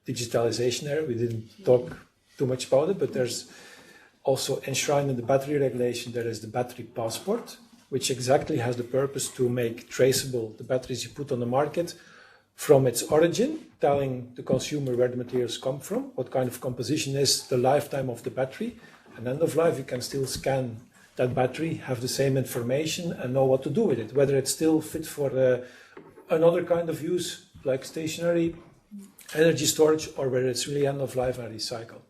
digitalization era. We didn't talk too much about it, but there's also enshrined in the battery regulation, there is the battery passport, which exactly has the purpose to make traceable the batteries you put on the market from its origin, telling the consumer where the materials come from, what kind of composition is the lifetime of the battery, and end of life you can still scan that battery, have the same information and know what to do with it, whether it's still fit for another kind of use like stationary energy storage, or whether it's really end of life and recycle.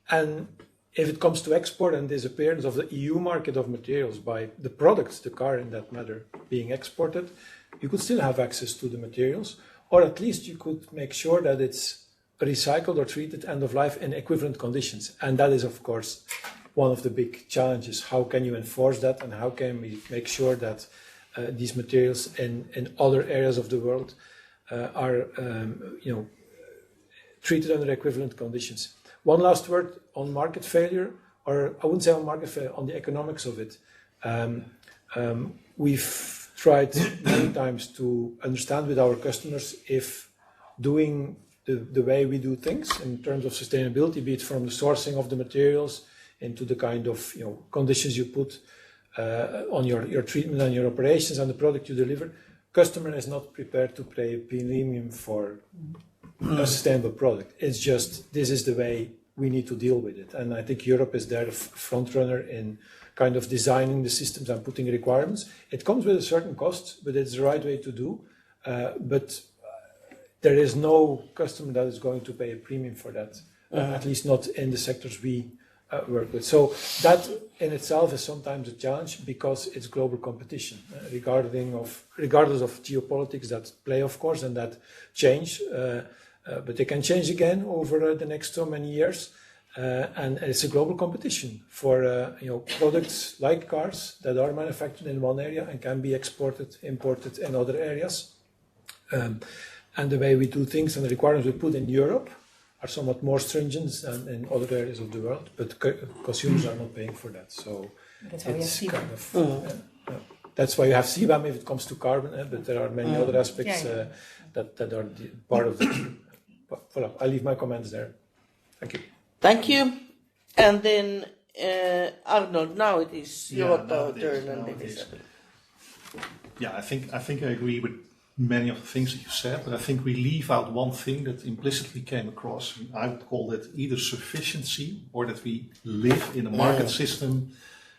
And if it comes to export and disappearance of the EU market of materials by the products, the car in that matter, being exported, you could still have access to the materials, or at least you could make sure that it's recycled or treated end of life in equivalent conditions. And that is, of course, one of the big challenges. How can you enforce that, and how can we make sure that these materials in other areas of the world are treated under equivalent conditions. One last word on market failure, or I wouldn't say on market failure, on the economics of it. We've tried many times to understand with our customers if doing the way we do things in terms of sustainability, be it from the sourcing of the materials into the kind of conditions you put on your treatment and your operations and the product you deliver, customer is not prepared to pay a premium for a sustainable product. It's just, this is the way we need to deal with it. And I think Europe is there, the front runner in kind of designing the systems and putting requirements. It comes with a certain cost, but it's the right way to do. But there is no customer that is going to pay a premium for that, at least not in the sectors we work with. So that in itself is sometimes a challenge because it's global competition, regardless of geopolitics that play, of course, and that change. But they can change again over the next so many years. And it's a global competition for products like cars that are manufactured in one area and can be exported, imported in other areas. And the way we do things and the requirements we put in Europe are somewhat more stringent than in other areas of the world, but consumers are not paying for that. So that's why it's kind of that's why you have CBAM if it comes to carbon, but there are many other aspects that are part of it. But voilà, I leave my comments there. Thank you. Thank you. And then Arnold, now it is your turn. Yeah, I think I agree with many of the things that you said, but I think we leave out one thing that implicitly came across. I would call that either sufficiency or that we live in a market system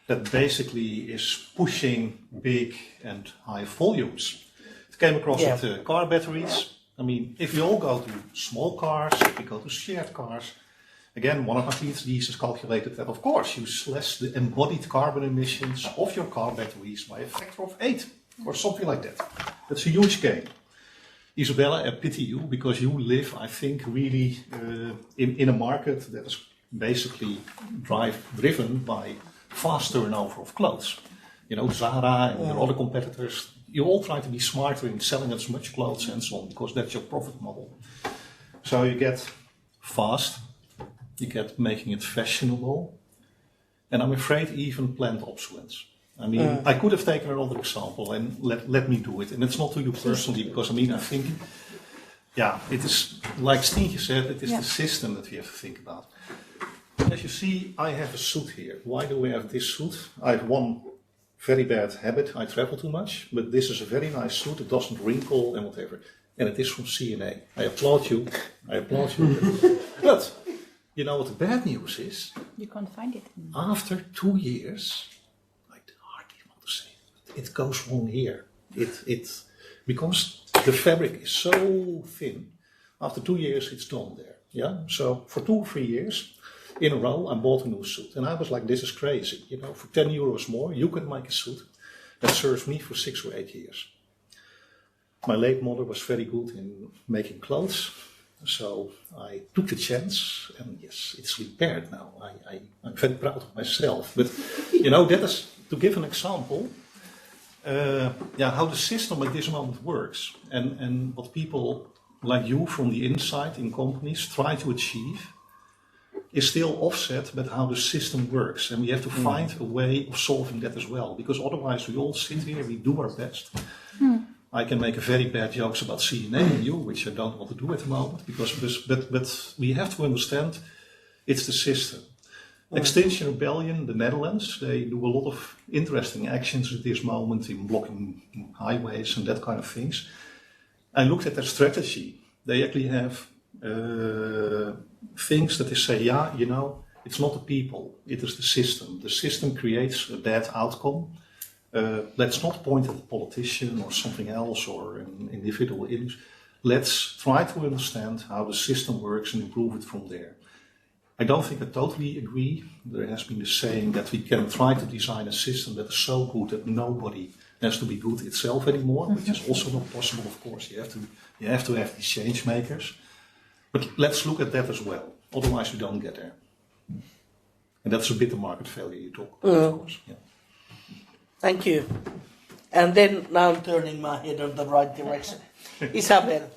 that basically is pushing big and high volumes. It came across with car batteries. I mean, if we all go to small cars, if we go to shared cars, again, one of my PhDs has calculated that, of course, you slash the embodied carbon emissions of your car batteries by a factor of 8 or something like that. That's a huge gain. Isabella, I pity you because you live, I think, really in a market that is basically driven by fast turnover of clothes. You know, Zara and your other competitors, you all try to be smarter in selling as much clothes and so on because that's your profit model. So you get fast, you get making it fashionable, and I'm afraid even planned obsolescence. I mean, I could have taken another example and let me do it. And it's not to you personally, because I mean, I think, it is, like Stientje said, it is the system that we have to think about. As you see, I have a suit here. Why do I have this suit? I have one very bad habit. I travel too much, but this is a very nice suit. It doesn't wrinkle and whatever. And it is from CNA. I applaud you. But, you know what the bad news is? You can't find it. After 2 years, it goes wrong here. Because the fabric is so thin, after 2 years it's done there. Yeah. So for 2 or 3 years in a row, I bought a new suit, and I was like, "This is crazy." You know, for 10 euros more, you can make a suit that serves me for 6 or 8 years. My late mother was very good in making clothes, so I took the chance, and yes, it's repaired now. I'm very proud of myself. But you know, that is to give an example. How the system at this moment works, and what people like you from the inside in companies try to achieve is still offset by how the system works, and we have to find a way of solving that as well, because otherwise we all sit here, we do our best. I can make a very bad jokes about CNA and you, which I don't want to do at the moment, but we have to understand it's the system. Extinction Rebellion, the Netherlands, they do a lot of interesting actions at this moment in blocking highways and that kind of things. I looked at their strategy. They actually have things that they say, it's not the people, it is the system. The system creates a bad outcome. Let's not point at the politician or something else or an individual image. Let's try to understand how the system works and improve it from there. I don't think I totally agree. There has been the saying that we can try to design a system that is so good that nobody has to be good itself anymore, which is also not possible, of course. You have to have these change makers. But let's look at that as well. Otherwise, we don't get there. And that's a bit of market failure you talk about, of course. Yeah. Thank you. And then now I'm turning my head in the right direction. Isabel.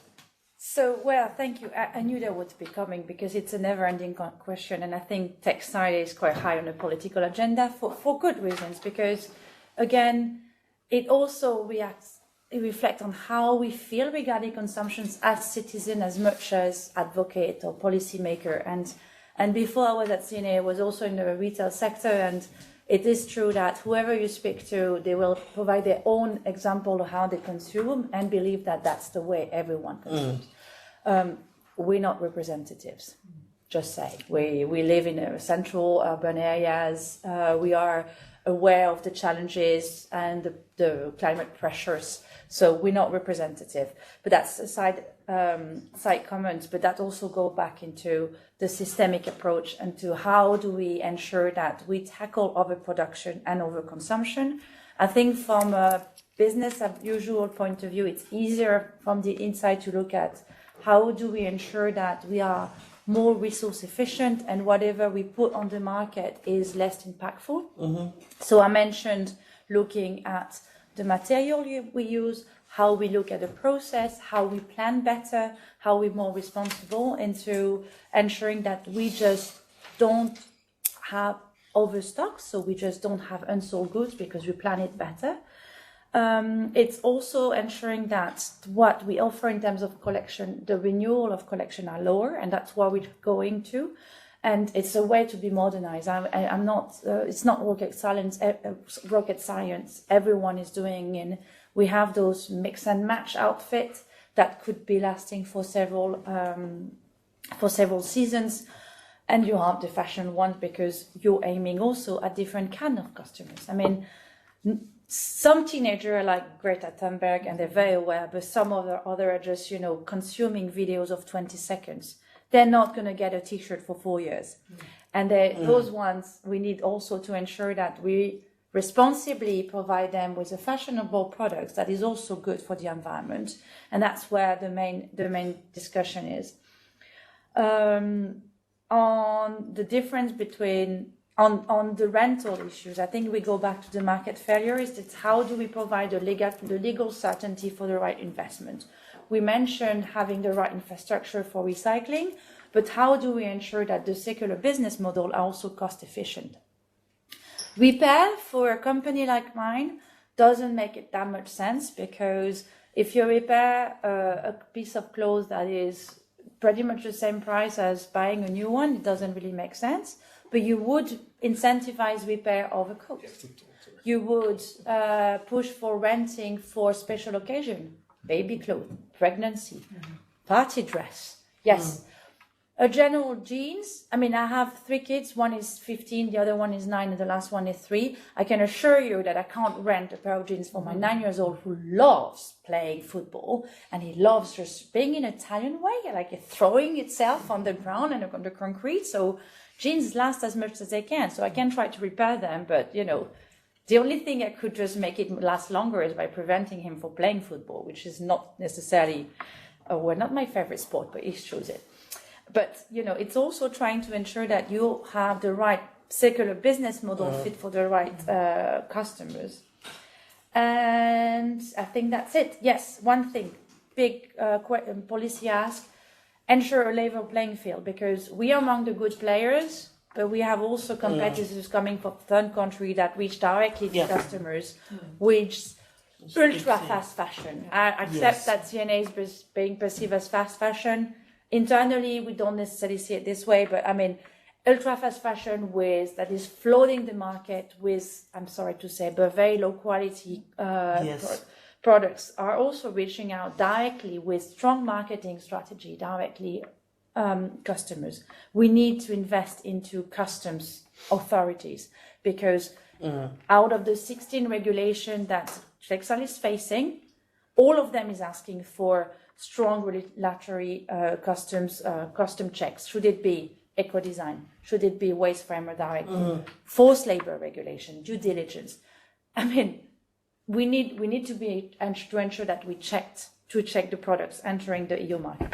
So, well, thank you. I knew that would be coming because it's a never-ending question, and I think textile is quite high on the political agenda for good reasons. Because, again, it also reflects on how we feel regarding consumptions as citizen as much as advocate or policymaker. And before I was at CNA, I was also in the retail sector, and it is true that whoever you speak to, they will provide their own example of how they consume and believe that that's the way everyone consumes. We're not representatives, just say. We live in central urban areas. We are aware of the challenges and the climate pressures. So we're not representative. But that's a side comment. But that also go back into the systemic approach and to how do we ensure that we tackle overproduction and overconsumption. I think from a business as usual point of view, it's easier from the inside to look at how do we ensure that we are more resource efficient and whatever we put on the market is less impactful. Mm-hmm. So I mentioned looking at the material we use, how we look at the process, how we plan better, how we're more responsible into ensuring that we just don't have overstock, so we just don't have unsold goods because we plan it better. It's also ensuring that what we offer in terms of collection, the renewal of collection are lower, and that's where we're going to. And it's a way to be modernized. I'm not. It's not rocket science. Everyone is doing, and we have those mix and match outfits that could be lasting for several seasons. And you have the fashion ones because you're aiming also at different kind of customers. I mean, some teenagers are like Greta Thunberg and they're very aware, but some other are just, consuming videos of 20 seconds. They're not going to get a t-shirt for 4 years. And those ones, we need also to ensure that we responsibly provide them with a fashionable product that is also good for the environment. And that's where the main discussion is. On the difference between on the rental issues, I think we go back to the market failures. It's how do we provide the legal certainty for the right investment? We mentioned having the right infrastructure for recycling, but how do we ensure that the circular business model are also cost efficient? Repair for a company like mine doesn't make it that much sense because if you repair a piece of clothes that is pretty much the same price as buying a new one, it doesn't really make sense. But you would incentivize repair of a coat. You would push for renting for special occasion, baby clothes, pregnancy, party dress. Yes. A general jeans. I mean, I have 3 kids. One is 15, the other one is 9, and the last one is 3. I can assure you that I can't rent a pair of jeans for my 9-year-old who loves playing football and he loves just being in an Italian way, like throwing itself on the ground and on the concrete. So jeans last as much as they can. So I can try to repair them, but the only thing I could just make it last longer is by preventing him from playing football, which is not necessarily, not my favorite sport, but he chose it. But, it's also trying to ensure that you have the right circular business model fit for the right customers. And I think that's it. Yes, one thing, big policy ask, ensure a level playing field because we are among the good players, but we have also competitors coming from third country that reach directly to customers, which ultra fast fashion. I accept that CNA is being perceived as fast fashion. Internally, we don't necessarily see it this way, but I mean, ultra fast fashion that is flooding the market with, I'm sorry to say, but very low quality products are also reaching out directly with strong marketing strategy, directly customers. We need to invest into customs authorities because out of the 16 regulations that textile is facing, all of them is asking for strong regulatory custom checks. Should it be eco-design? Should it be waste framework directive? Forced labor regulation, due diligence. I mean, we need to ensure that we check the products entering the EU market.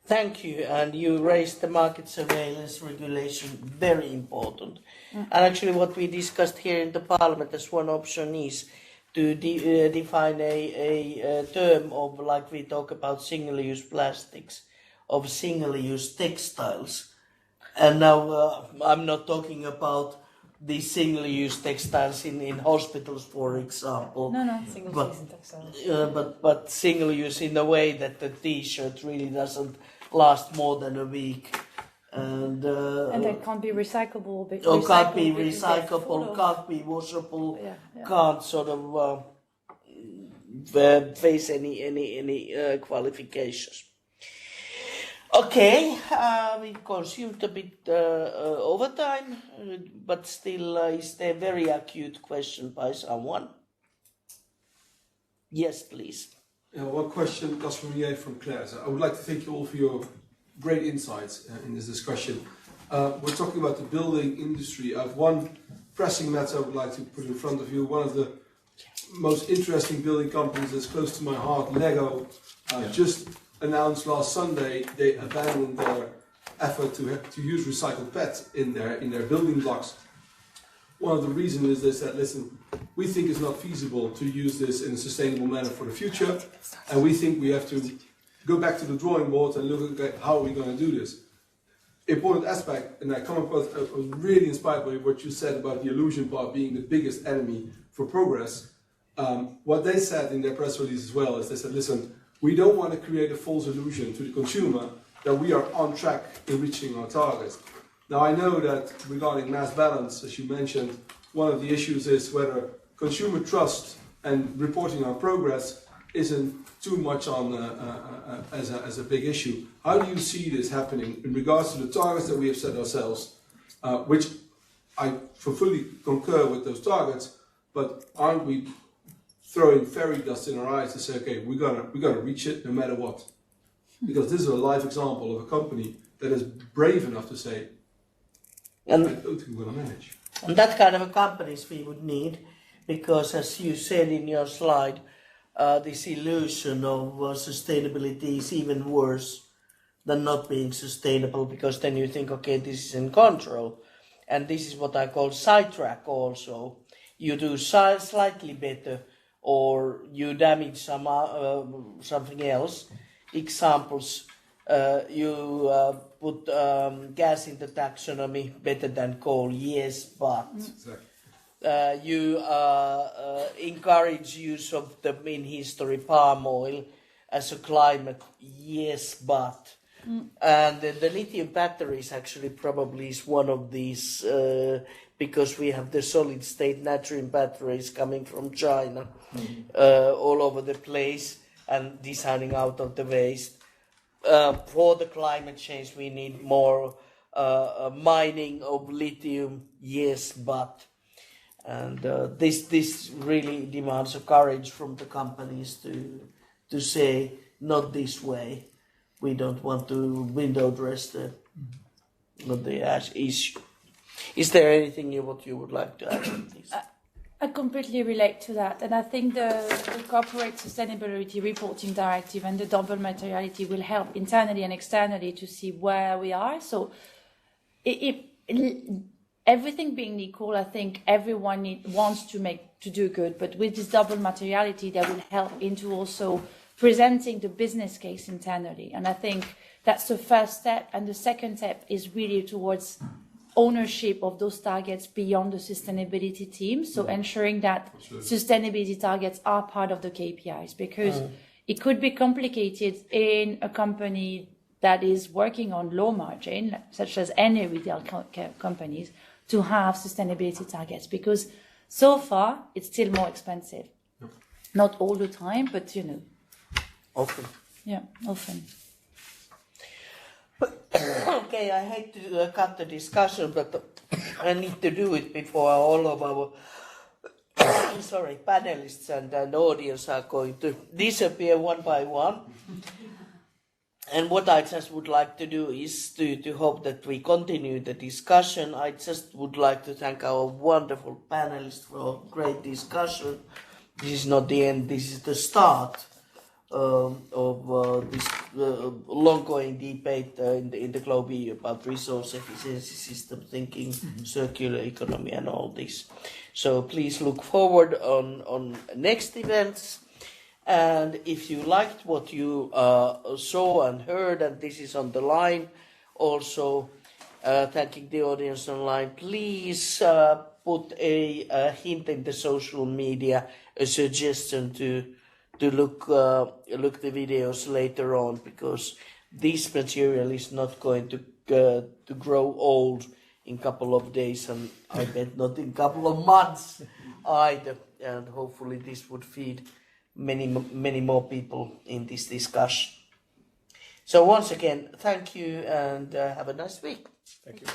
Thank you. And you raised the market surveillance regulation, very important. And actually what we discussed here in the Parliament as one option is to define a term of, like we talk about single-use plastics, of single-use textiles. And now I'm not talking about the single-use textiles in hospitals, for example. No. Single-season textiles. But single-use in a way that the T-shirt really doesn't last more than a week. And they can't be recyclable. Or can't be because they're full recyclable, of- can't be washable, Yeah. can't sort of face any qualifications. Okay, we consumed a bit overtime, but still, is there a very acute question by someone? Yes, please. One question, Casper Millet from Claire. So I would like to thank you all for your great insights in this discussion. We're talking about the building industry. I have one pressing matter I would like to put in front of you. One of the most interesting building companies that's close to my heart, Lego, just announced last Sunday they abandoned their effort to use recycled PET in their building blocks. One of the reasons is they said, listen, we think it's not feasible to use this in a sustainable manner for the future, and we think we have to go back to the drawing board and look at how are we going to do this. Important aspect, and I was really inspired by what you said about the illusion part being the biggest enemy for progress. What they said in their press release as well is they said, listen, we don't want to create a false illusion to the consumer that we are on track in reaching our targets. Now I know that regarding mass balance, as you mentioned, one of the issues is whether consumer trust and reporting on progress isn't too much on as a big issue. How do you see this happening in regards to the targets that we have set ourselves, which I fully concur with those targets, but aren't we throwing fairy dust in our eyes to say, okay, we're gonna reach it no matter what? Because this is a live example of a company that is brave enough to say, I don't think we're gonna manage. And that kind of a companies we would need, because as you said in your slide, this illusion of sustainability is even worse than not being sustainable, because then you think, okay, this is in control. And this is what I call sidetrack also. You do slightly better, or you damage something else. Examples, you put gas in the taxonomy better than coal, yes, but you encourage use of the in history palm oil as a climate, yes, but. And the lithium batteries actually probably is one of these, because we have the solid state natrium batteries coming from China all over the place and designing out of the waste. For the climate change, we need more mining of lithium, yes, but. And this really demands a courage from the companies to say, not this way. We don't want to window dress the ash issue. Is there anything what you would like to add on this? I completely relate to that, and I think the Corporate Sustainability Reporting Directive and the double materiality will help internally and externally to see where we are. So, everything being equal, I think everyone wants to do good, but with this double materiality, that will help into also presenting the business case internally. And I think that's the first step. And the second step is really towards ownership of those targets beyond the sustainability team. So ensuring that sustainability targets are part of the KPIs, because it could be complicated in a company that is working on low margin, such as any retail companies, to have sustainability targets, because so far it's still more expensive. Not all the time, but Often. Yeah, often. Okay, I hate to cut the discussion, but I need to do it before all of our panelists and audience are going to disappear one by one. And what I just would like to do is to hope that we continue the discussion. I just would like to thank our wonderful panelists for a great discussion. This is not the end, this is the start this long-going debate in the globe about resource efficiency, system thinking, circular economy, and all this. So please look forward on next events. And if you liked what you saw and heard, and this is on the line, also thanking the audience online, please put a hint in the social media, a suggestion to look the videos later on, because this material is not going to grow old in couple of days, and I bet not in couple of months either. And hopefully this would feed many more people in this discussion. So once again, thank you, and have a nice week. Thank you.